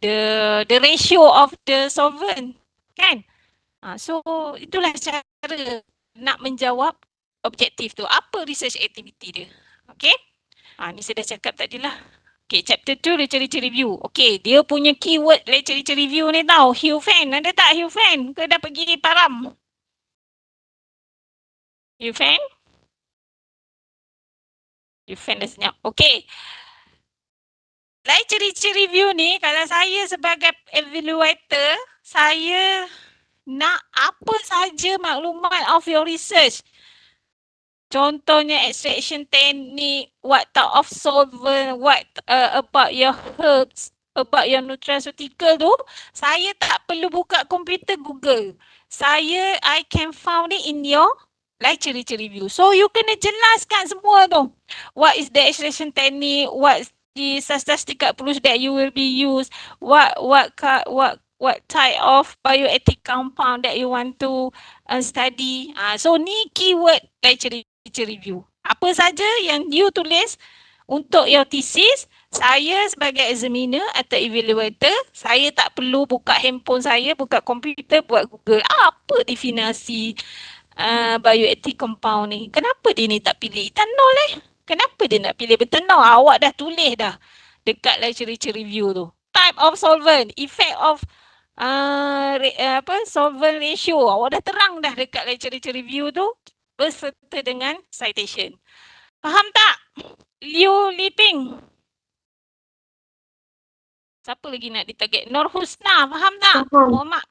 the ratio of the solvent kan. So itulah cara nak menjawab objektif tu, apa research activity dia. Okay, ni saya dah cakap tadi lah. Okay, chapter 2 literature review. Okay, dia punya keyword literature review ni tau, Hugh Fan. Ada tak Hugh Fan? Ke dah pergi param? Hugh Fan? Defend dah senyap. Okay. Literature review ni, kalau saya sebagai evaluator, saya nak apa saja maklumat of your research. Contohnya extraction technique, what type of solvent, what about your herbs, about your nutraceutical tu, saya tak perlu buka komputer Google. I can found it in your literature review. So you kena jelaskan semua tu. What is the extraction technique, what the statistical approach that you will be used, what type of bioactive compound that you want to study. So ni keyword literature review. Apa saja yang you tulis untuk your thesis, saya sebagai examiner atau evaluator, saya tak perlu buka handphone saya, buka komputer, buat Google. Apa definisi bioactive compound ni? Kenapa dia ni tak pilih etanol Kenapa dia nak pilih betanol? Awak dah tulis dah dekat literature review tu. Type of solvent, effect of solvent ratio. Awak dah terang dah dekat literature review tu berserta dengan citation. Faham tak? Liu Liping. Siapa lagi nak ditarget? Nur Husna, faham tak? Muhammad.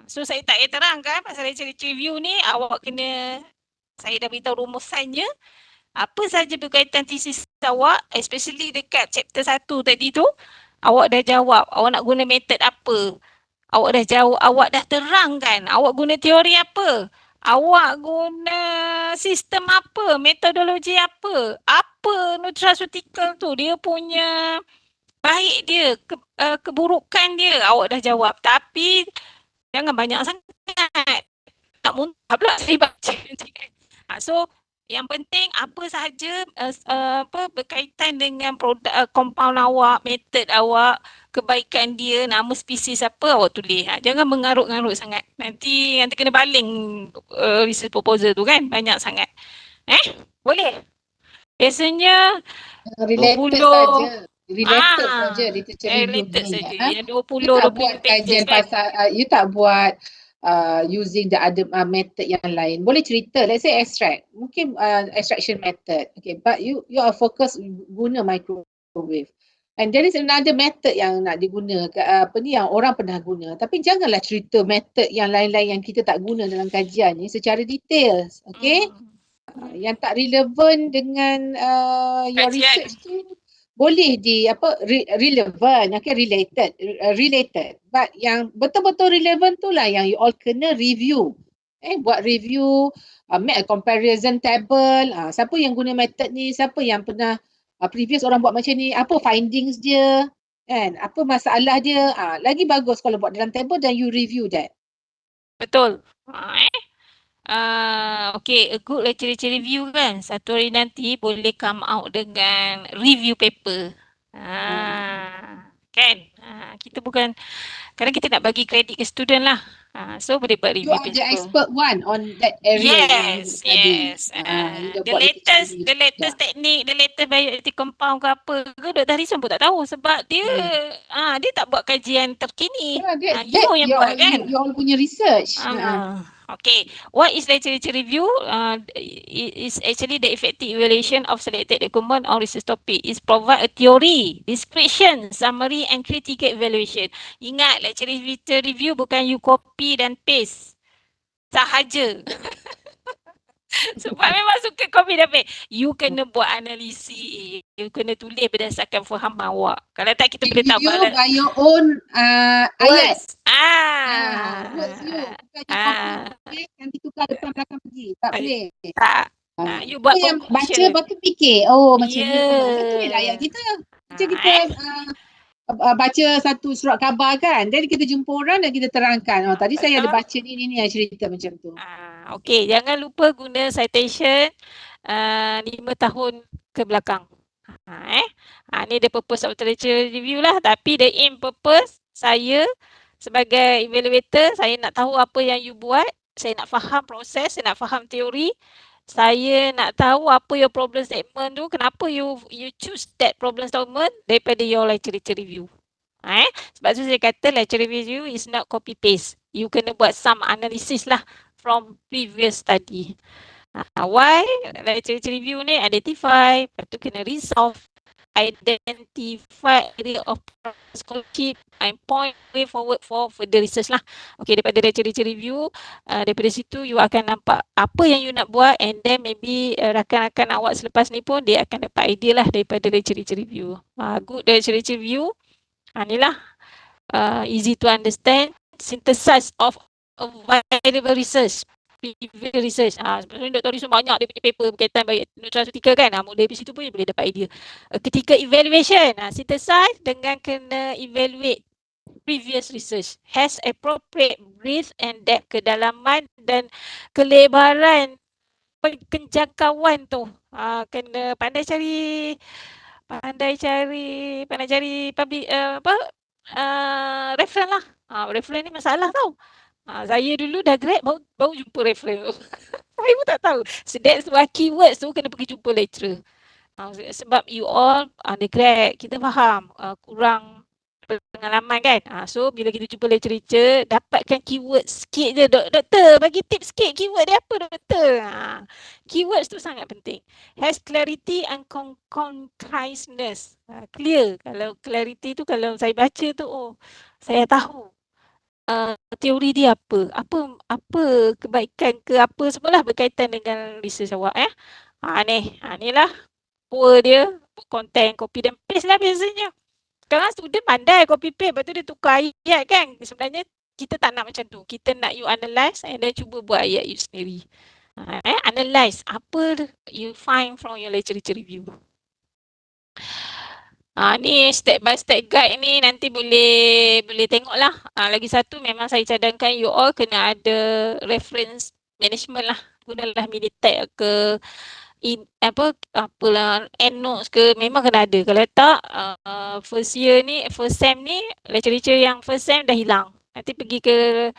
So saya tak payah terangkan pasal literature review ni, awak kena, saya dah beritahu rumusannya. Apa saja berkaitan thesis awak, especially dekat chapter 1 tadi tu, awak dah jawab, awak nak guna method apa? Awak dah jawab, awak dah terangkan, awak guna teori apa? Awak guna sistem apa? Metodologi apa? Apa nutraceutical tu? Dia punya baik dia, keburukan dia, awak dah jawab. Tapi jangan banyak sangat. Tak muntah pula saya baca. So yang penting apa sahaja berkaitan dengan produk compound awak, method awak, kebaikan dia, nama spesies apa awak tulis. Jangan mengarut-ngarut sangat. Nanti kena baling research proposal tu kan, banyak sangat. Boleh? Biasanya related 20 saja. Related saja literature review related ni. saja. Yang 20 You tak buat kajian kan? pasal you tak buat using the other method yang lain. Boleh cerita, let's say extract. Mungkin extraction method. Okay, but you are focus guna microwave. And there is another method yang nak diguna, yang orang pernah guna. Tapi janganlah cerita method yang lain-lain yang kita tak guna dalam kajian ni secara details. Okay? Yang tak relevan dengan your research tu boleh relevan, okay, related. But yang betul-betul relevan tu lah yang you all kena review. Buat review, make a comparison table. Siapa yang guna method ni, siapa yang pernah previous orang buat macam ni, apa findings dia, kan? Apa masalah dia. Lagi bagus kalau buat dalam table dan you review that. Betul. Okay, a good literature review kan, satu hari nanti boleh come out dengan review paper. Kan? Kita bukan, kadang kita nak bagi kredit ke student lah. So boleh buat review paper. You are the expert one on that area. Yes. The latest technique, the latest bioactive compound ke apa ke, Dr. Harrison pun tak tahu sebab dia dia tak buat kajian terkini. You yang buat kan? You all punya research. Okay, what is literature review? Is actually the effective evaluation of selected document on research topic. Is provide a theory, description, summary and critical evaluation. Ingat, literature review bukan you copy dan paste sahaja. Sebab memang suka copy dan paste. You kena buat analisis. You kena tulis berdasarkan faham awak. Kalau tak kita boleh tambah. You by your own ayat. Words you. Bukan nanti tukar depan belakang pergi. Tak boleh. Tak. You buat yang baca lepas tu fikir. Oh macam ni. Macam ni ayat kita. Macam kita baca satu surat khabar kan. Jadi kita jumpa orang dan kita terangkan. Tadi saya ada baca ni cerita macam tu. Okay, jangan lupa guna citation 5 tahun ke belakang. Ni the purpose of literature review lah. Tapi the aim purpose saya sebagai evaluator, saya nak tahu apa yang you buat. Saya nak faham proses, saya nak faham teori. Saya nak tahu apa your problem statement tu, kenapa you choose that problem statement daripada your literature review. Sebab tu saya kata literature review is not copy paste. You kena buat some analysis lah from previous study. Why literature review ni identify, lepas tu kena resolve identify area of scholarship and point way forward for further research lah. Okay, daripada literature review, daripada situ you akan nampak apa yang you nak buat, and then maybe rakan-rakan awak selepas ni pun dia akan dapat idea lah daripada literature review. Good literature review, ni lah easy to understand, synthesis of available research, previous research. Sebenarnya Dr. Rizwan banyak dia punya paper berkaitan baik nutraceuticals kan. Mula dari situ pun dia boleh dapat idea. Ketika evaluation, synthesize dengan kena evaluate previous research, has appropriate breadth and depth, kedalaman dan kelebaran penjangkauan tu. Kena pandai cari public reference lah. Reference ni masalah tau. Saya dulu dah grad baru jumpa reference. Saya pun tak tahu. So that's why keywords tu kena pergi jumpa lecturer. Sebab you all undergrad, kita faham kurang pengalaman kan. So bila kita jumpa literature, dapatkan keyword sikit je. Doktor bagi tips sikit keyword dia apa doktor. Keywords tu sangat penting. Has clarity and conciseness. Clear. Kalau clarity tu kalau saya baca tu, saya tahu teori dia apa kebaikan ke apa semualah berkaitan dengan research awak ni lah poor dia, content copy dan paste lah biasanya. Sekarang student pandai copy paste, lepas tu dia tukar ayat kan. Sebenarnya kita tak nak macam tu. Kita nak you analyse and then cuba buat ayat you sendiri. Analyse apa you find from your literature review. Ni step by step guide ni nanti boleh tengok lah. Lagi satu memang saya cadangkan you all kena ada reference management lah. Gunalah Minitab ke EndNotes ke, memang kena ada. Kalau tak first sem ni literature yang first sem dah hilang. Nanti pergi ke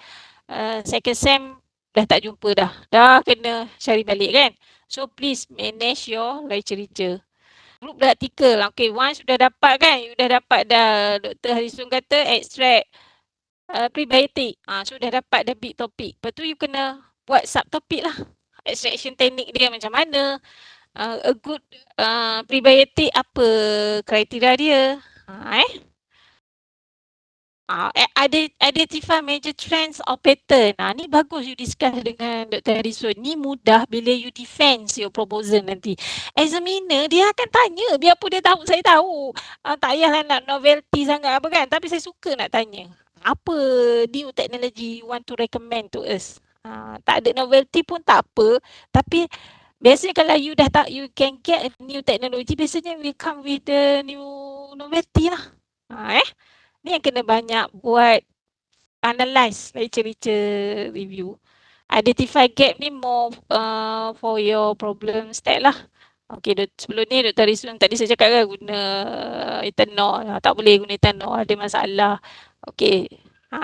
second sem dah tak jumpa dah. Dah kena cari balik kan. So please manage your literature. Group artikel. Okay, once sudah dapat kan, you dah dapat dah, Dr. Harisun kata extract prebiotic. So dah dapat dah big topic. Lepas tu you kena buat subtopic lah. Extraction teknik dia macam mana. A good prebiotic apa kriteria dia. Identify major trends or pattern. Ni bagus you discuss dengan Dr. Harisun. Ni mudah bila you defense your proposal nanti. Examiner dia akan tanya, biar pun dia tahu saya tahu. Tak payahlah nak novelty sangat apa kan. Tapi saya suka nak tanya. Apa new technology you want to recommend to us? Tak ada novelty pun tak apa. Tapi biasanya kalau you dah tak, you can get a new technology, biasanya will come with the new novelty lah. Ni yang kena banyak buat analyse literature review. Identify gap ni more for your problem state lah. Okay, sebelum ni Dr. Rizwan tadi saya cakap kan guna ethanol. Tak boleh guna ethanol, ada masalah. Okay,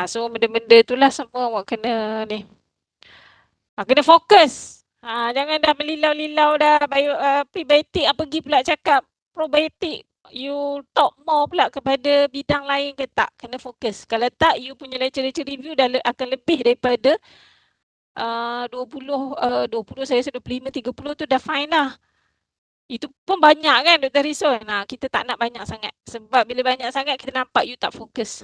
so benda-benda tu lah semua awak kena ni. Kena fokus. Jangan dah melilau-lilau dah prebiotic pergi pula cakap probiotic. You talk more pula kepada bidang lain ke tak? Kena fokus. Kalau tak, you punya literature review dah akan lebih daripada 20, saya rasa 25, 30 tu dah fine lah. Itu pun banyak kan Dr. Rizwan. Kita tak nak banyak sangat. Sebab bila banyak sangat kita nampak you tak fokus.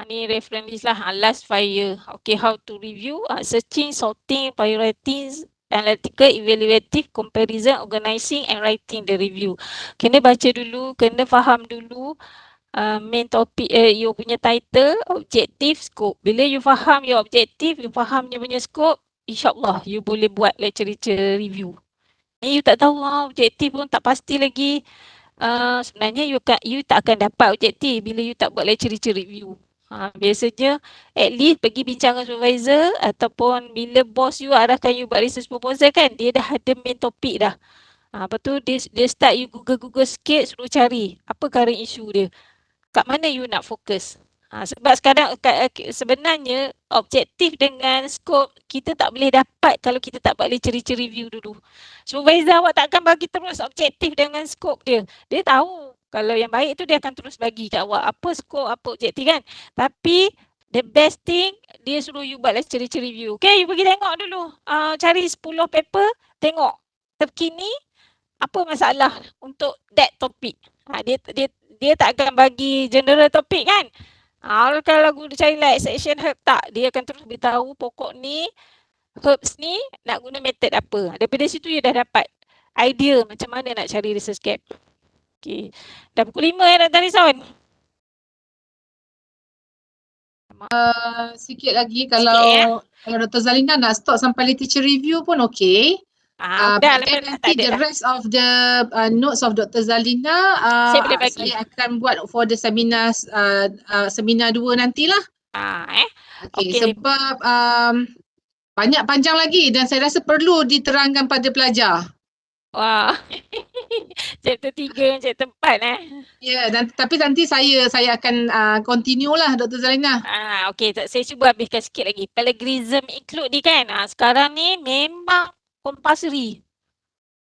Ni reference list lah. Last 5 year. Okay, how to review. Searching, sorting, priorities, analytical, evaluative, comparison, organizing and writing the review. Kena baca dulu, kena faham dulu main topic, you punya title, objective, scope. Bila you faham your objective, you faham you punya scope, insyaAllah you boleh buat literature review. Ni you tak tahu objektif pun tak pasti lagi. Sebenarnya you tak akan dapat objektif bila you tak buat literature review. Biasanya at least pergi bincang dengan supervisor ataupun bila bos you arahkan you buat research proposal kan, dia dah ada main topik dah. Lepas tu dia start you google sikit, suruh cari apa current issue dia. Kat mana you nak fokus. Sebab sekarang sebenarnya objektif dengan skop kita tak boleh dapat kalau kita tak buat literature review dulu. Supervisor awak takkan bagi terus objektif dengan skop dia. Dia tahu kalau yang baik tu dia akan terus bagi kat awak apa skop, apa objektif kan. Tapi the best thing dia suruh you buat literature review. Okay, you pergi tengok dulu. Cari 10 paper, tengok terkini apa masalah untuk that topic. Dia tak akan bagi general topik kan. Kalau guna cari like section herb tak, dia akan terus beritahu pokok ni, herbs ni nak guna method apa. Daripada situ you dah dapat idea macam mana nak cari research gap. Okay. Dah pukul 5 Dr. Rizwan. Sikit lagi kalau Dr. Zalina nak stop sampai literature review pun okey. Dah But lah, then tak nanti ada the dah. rest of the notes of Dr. Zalina Saya boleh bagi. saya akan buat for the seminar seminar 2 nantilah. Okay, sebab banyak panjang lagi dan saya rasa perlu diterangkan pada pelajar. Wah. Chapter 3 chapter 4 Ya, dan tapi nanti saya akan continue lah Dr. Zalina. Okey, saya cuba habiskan sikit lagi. Plagiarism include ni kan. Sekarang ni memang compulsory.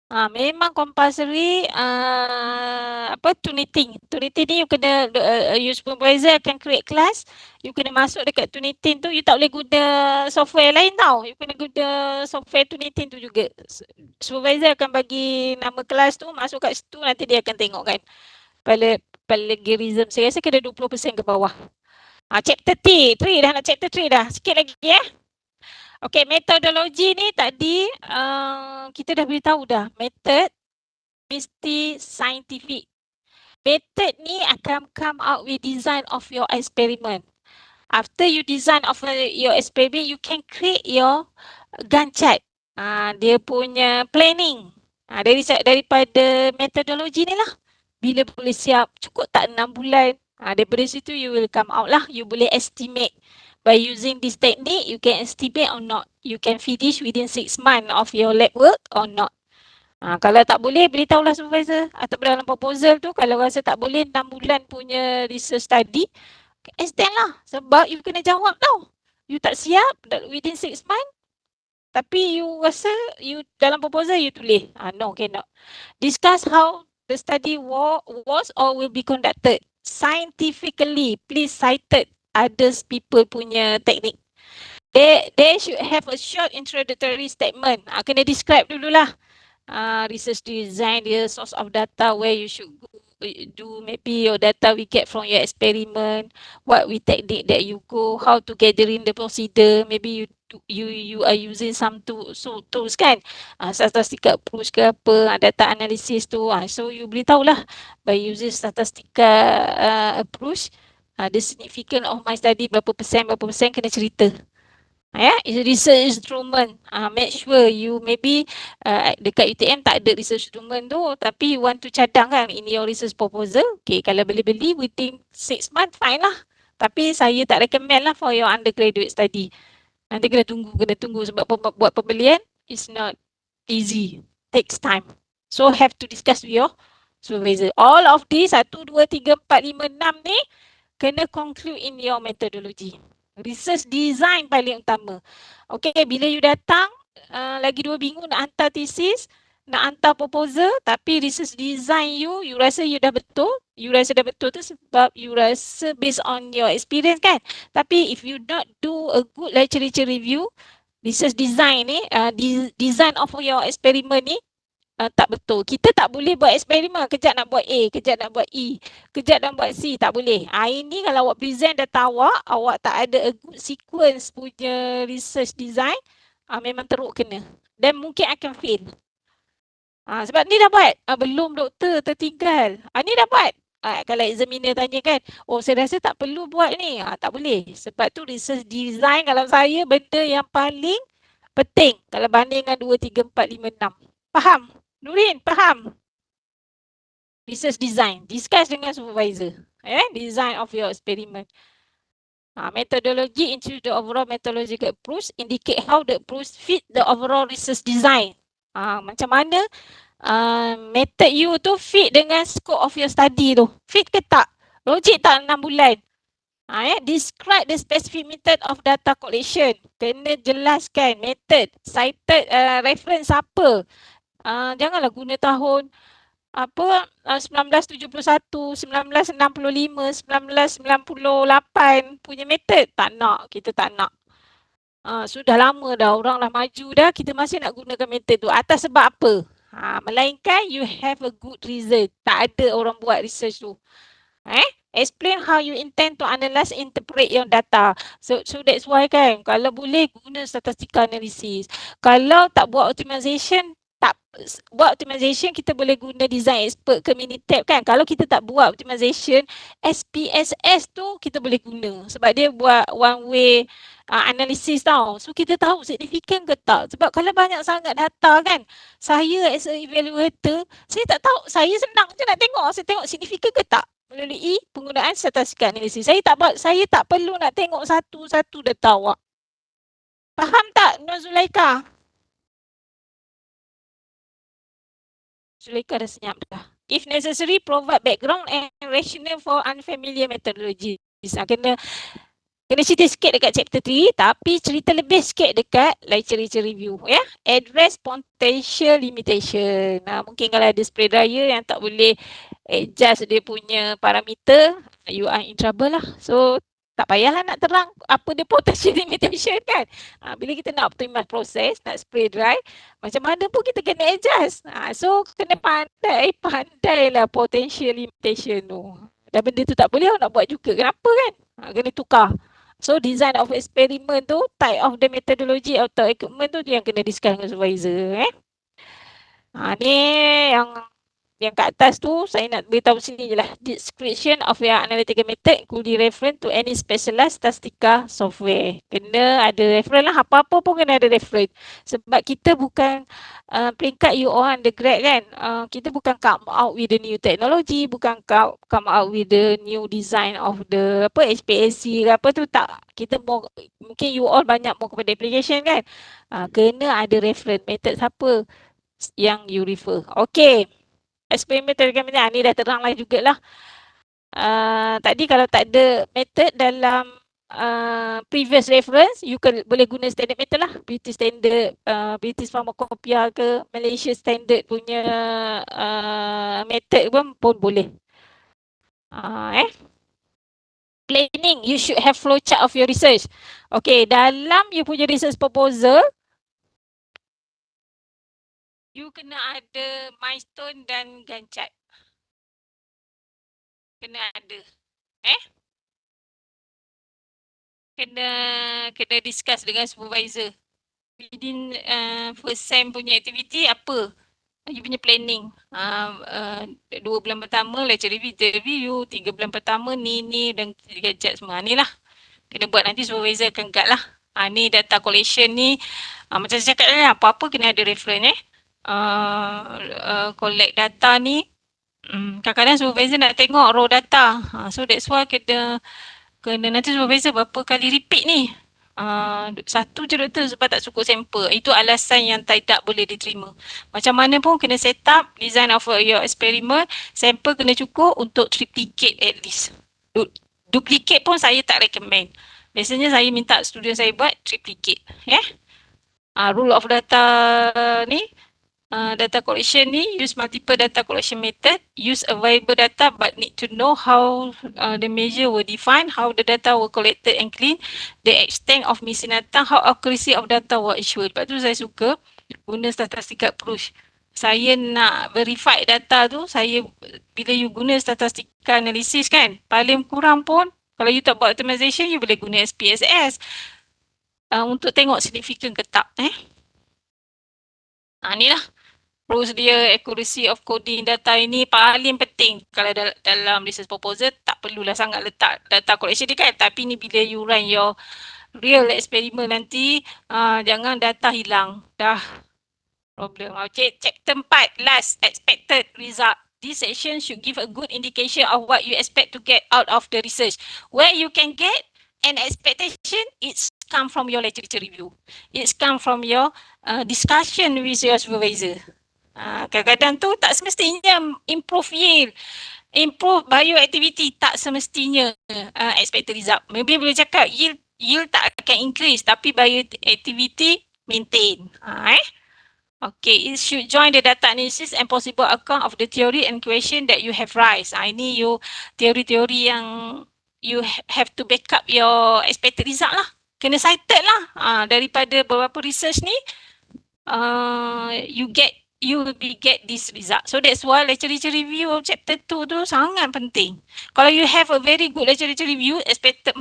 Memang compulsory Turnitin. Turnitin ni you kena you supervisor akan create class, you kena masuk dekat Turnitin tu, you tak boleh guna software lain tau. You kena guna software Turnitin tu juga. Supervisor akan bagi nama kelas tu, masuk kat situ, nanti dia akan tengok kan. Plagiarism saya rasa kena 20% ke bawah. Chapter 3 dah nak chapter 3 dah. Sikit lagi Okay, metodologi ni tadi kita dah beritahu dah. Method mesti scientific. Method ni akan come out with design of your experiment. After you design of your experiment, you can create your Gantt chart. Dia punya planning. Daripada metodologi ni lah. Bila boleh siap, cukup tak 6 bulan. Daripada situ you will come out lah. You boleh estimate. By using this technique, you can estimate or not. You can finish within 6 months of your lab work or not. Kalau tak boleh, beritahulah supervisor. Atau dalam proposal tu, kalau rasa tak boleh 6 bulan punya research study, extend lah. Sebab you kena jawab tau. You tak siap within 6 months. Tapi you rasa you dalam proposal you tulis. No, cannot. Discuss how the study was or will be conducted. Scientifically, please cited others people punya teknik. They should have a short introductory statement. Kena describe dululah. Research design dia, source of data, where you should go, do maybe your data we get from your experiment, what we technique that you go, how to gathering the procedure, maybe you are using some tools kan, statistical approach ke apa, data analysis tu, so you beritahulah by using statistical approach, the significance of my study berapa persen kena cerita. Research instrument. Make sure you maybe dekat UTM tak ada research instrument tu, tapi you want to cadang kan in your research proposal. Okay, kalau boleh beli within 6 months, fine lah. Tapi saya tak recommend lah for your undergraduate study. Nanti kena tunggu sebab buat pembelian is not easy. Takes time. So have to discuss with your supervisor. All of these 1, 2, 3, 4, 5, 6 ni kena conclude in your methodology. Research design paling utama. Okay, bila you datang, lagi 2 minggu nak hantar thesis, nak hantar proposal, tapi research design you rasa you dah betul. You rasa dah betul tu sebab you rasa based on your experience kan. Tapi if you not do a good literature review, research design ni, design of your experiment ni, tak betul. Kita tak boleh buat eksperimen. Kejap nak buat A, kejap nak buat E, kejap nak buat C. Tak boleh. Ini kalau awak present data awak tak ada a good sequence punya research design, memang teruk kena. Dan mungkin akan fail. Sebab ni dah buat. Belum doktor, tertinggal. Ni dah buat. Kalau examiner tanya kan, saya rasa tak perlu buat ni. Tak boleh. Sebab tu research design kalau saya benda yang paling penting. Kalau banding dengan 2, 3, 4, 5, 6. Faham? Nurin, faham? Research design. Discuss dengan supervisor. Design of your experiment. Methodology into the overall methodological approach indicate how the approach fit the overall research design. Macam mana method you tu fit dengan scope of your study tu. Fit ke tak? Logik tak 6 bulan? Describe the specific method of data collection. Kena jelaskan method. Cited reference apa? Janganlah guna tahun 1971, 1965, 1998 punya method. Tak nak, kita tak nak. Sudah lama dah, orang dah maju dah, kita masih nak gunakan method tu. Atas sebab apa? Melainkan you have a good reason. Tak ada orang buat research tu. Explain how you intend to analyze, interpret your data. So that's why kan, kalau boleh guna statistical analysis. Kalau tak buat optimization, kita boleh guna design expert ke Minitab kan. Kalau kita tak buat optimization, SPSS tu kita boleh guna. Sebab dia buat one way analysis tau. So kita tahu signifikan ke tak. Sebab kalau banyak sangat data kan, saya as a evaluator, saya tak tahu, saya senang je nak tengok. Saya tengok signifikan ke tak melalui penggunaan statistical analysis. Saya tak perlu nak tengok satu-satu data awak. Faham tak, Nur Zulaika? Zulaika dah senyap dah. If necessary, provide background and rationale for unfamiliar methodologies. Kena cerita sikit dekat chapter 3, tapi cerita lebih sikit dekat literature review. Address potential limitation. Mungkin kalau ada spray dryer yang tak boleh adjust dia punya parameter, you are in trouble lah. So tak payahlah nak terang apa dia potential limitation kan. Bila kita nak optimize proses, nak spray dry, macam mana pun kita kena adjust. So kena pandailah potential limitation tu. Dan benda tu tak boleh nak buat juga. Kenapa kan? Kena tukar. So design of experiment tu, type of the methodology atau equipment tu yang kena discuss dengan supervisor. Ni yang kat atas tu saya nak beritahu sini je lah. Description of your analytical method could be reference to any specialized statistical software. Kena ada reference lah. Apa-apa pun kena ada reference. Sebab kita bukan peringkat you all undergrad kan. Kita bukan come out with the new technology. Bukan come out with the new design of the HPLC ke apa tu. Tak. Kita mungkin you all banyak more kepada application kan. Kena ada reference. Method siapa yang you refer. Okay. Eksperimental recommendation ni dah terang lah jugalah. Tadi kalau tak ada method dalam previous reference, you boleh guna standard method lah. British standard, British pharmacopoeia ke Malaysia standard punya method pun boleh. Planning, you should have flowchart of your research. Okay, dalam you punya research proposal, you kena ada milestone dan Gantt chart. Kena ada. Kena discuss dengan supervisor. Within first sem punya aktiviti apa? You punya planning. 2 bulan pertama lecture review, 3 bulan pertama ni dan Gantt chart semua. Ni lah. Kena buat, nanti supervisor akan guide lah. Ni data collection ni. Macam saya cakap lah, apa-apa kena ada reference collect data ni. Kadang-kadang supervisor nak tengok raw data. So that's why kena nanti supervisor berapa kali repeat ni. Satu je doktor sebab tak cukup sampel. Itu alasan yang tidak boleh diterima. Macam mana pun kena set up design of your experiment. Sampel kena cukup untuk triplicate at least. Duplicate pun saya tak recommend. Biasanya saya minta student saya buat triplicate. Rule of data ni. Data collection ni use multiple data collection method, use available data but need to know how the measure were defined, how the data were collected and cleaned, the extent of missing data, how accuracy of data were assured. Lepas tu saya suka guna statistical approach. Saya nak verify data tu, bila you guna statistical analysis kan, paling kurang pun kalau you tak buat optimization, you boleh guna SPSS untuk tengok signifikan ke tak. Ni lah. Rules dia, accuracy of coding data ini paling penting. Kalau dalam research proposal, tak perlulah sangat letak data collection dia kan. Tapi ni bila you run your real experiment nanti, jangan data hilang. Dah problem. Okay, chapter 4, last, expected result. This section should give a good indication of what you expect to get out of the research. Where you can get an expectation, it's come from your literature review. It's come from your discussion with your supervisor. Kadang-kadang tu tak semestinya improve yield, improve bioactivity, tak semestinya expected result. Maybe boleh cakap yield tak akan increase tapi bioactivity maintain. Okay, it should join the data analysis and possible outcome of the theory and question that you have raised. Ini you teori-teori yang you have to back up your expected result lah. Kena cited lah. Daripada beberapa research ni, you will be get this result. So that's why literature review of chapter 2 tu sangat penting. Kalau you have a very good literature review, expected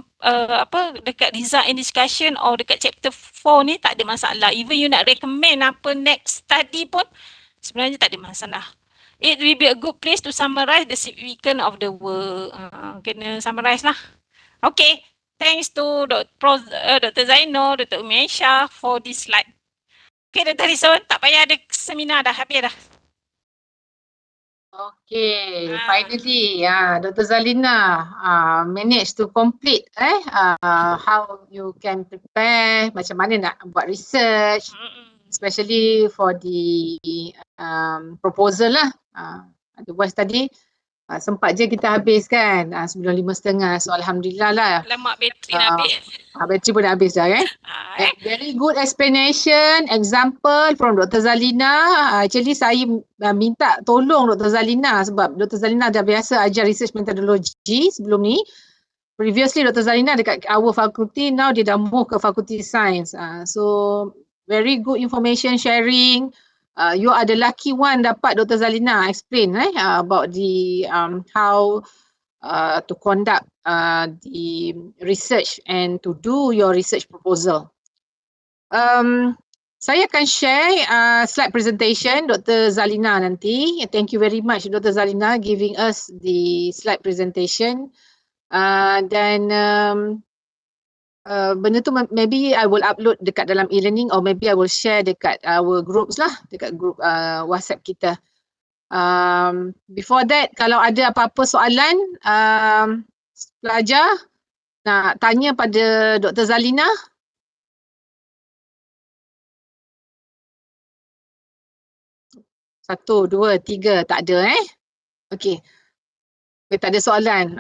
dekat result and discussion or dekat chapter 4 ni tak ada masalah. Even you nak recommend apa next study pun sebenarnya tak ada masalah. It will be a good place to summarize the significance of the work. Kena summarize lah. Okay. Thanks to Dr. Zainal, Dr. Umesha for this slide. Okay, Dr. Lison, tak payah ada seminar dah, habis dah. Okay, finally, Dr. Zalina managed to complete how you can prepare, macam mana nak buat research, especially for the proposal lah. Otherwise tadi sempat je kita habis kan sebelum 5:30, so Alhamdulillah lah. Lemak bateri dah habis. Bateri pun dah habis dah kan. And very good explanation, example from Dr. Zalina. Actually saya minta tolong Dr. Zalina sebab Dr. Zalina dah biasa ajar research methodology sebelum ni. Previously Dr. Zalina dekat our faculty, now dia dah move ke faculty science. So very good information sharing. You are the lucky one dapat Dr. Zalina explain about the how to conduct the research and to do your research proposal. Saya akan share slide presentation Dr. Zalina nanti. Thank you very much Dr. Zalina giving us the slide presentation. Benda tu maybe I will upload dekat dalam e-learning or maybe I will share dekat our groups lah, dekat group WhatsApp kita. Before that, kalau ada apa-apa soalan pelajar nak tanya pada Dr. Zalina. Satu, dua, tiga, tak ada Okay. Tak ada soalan.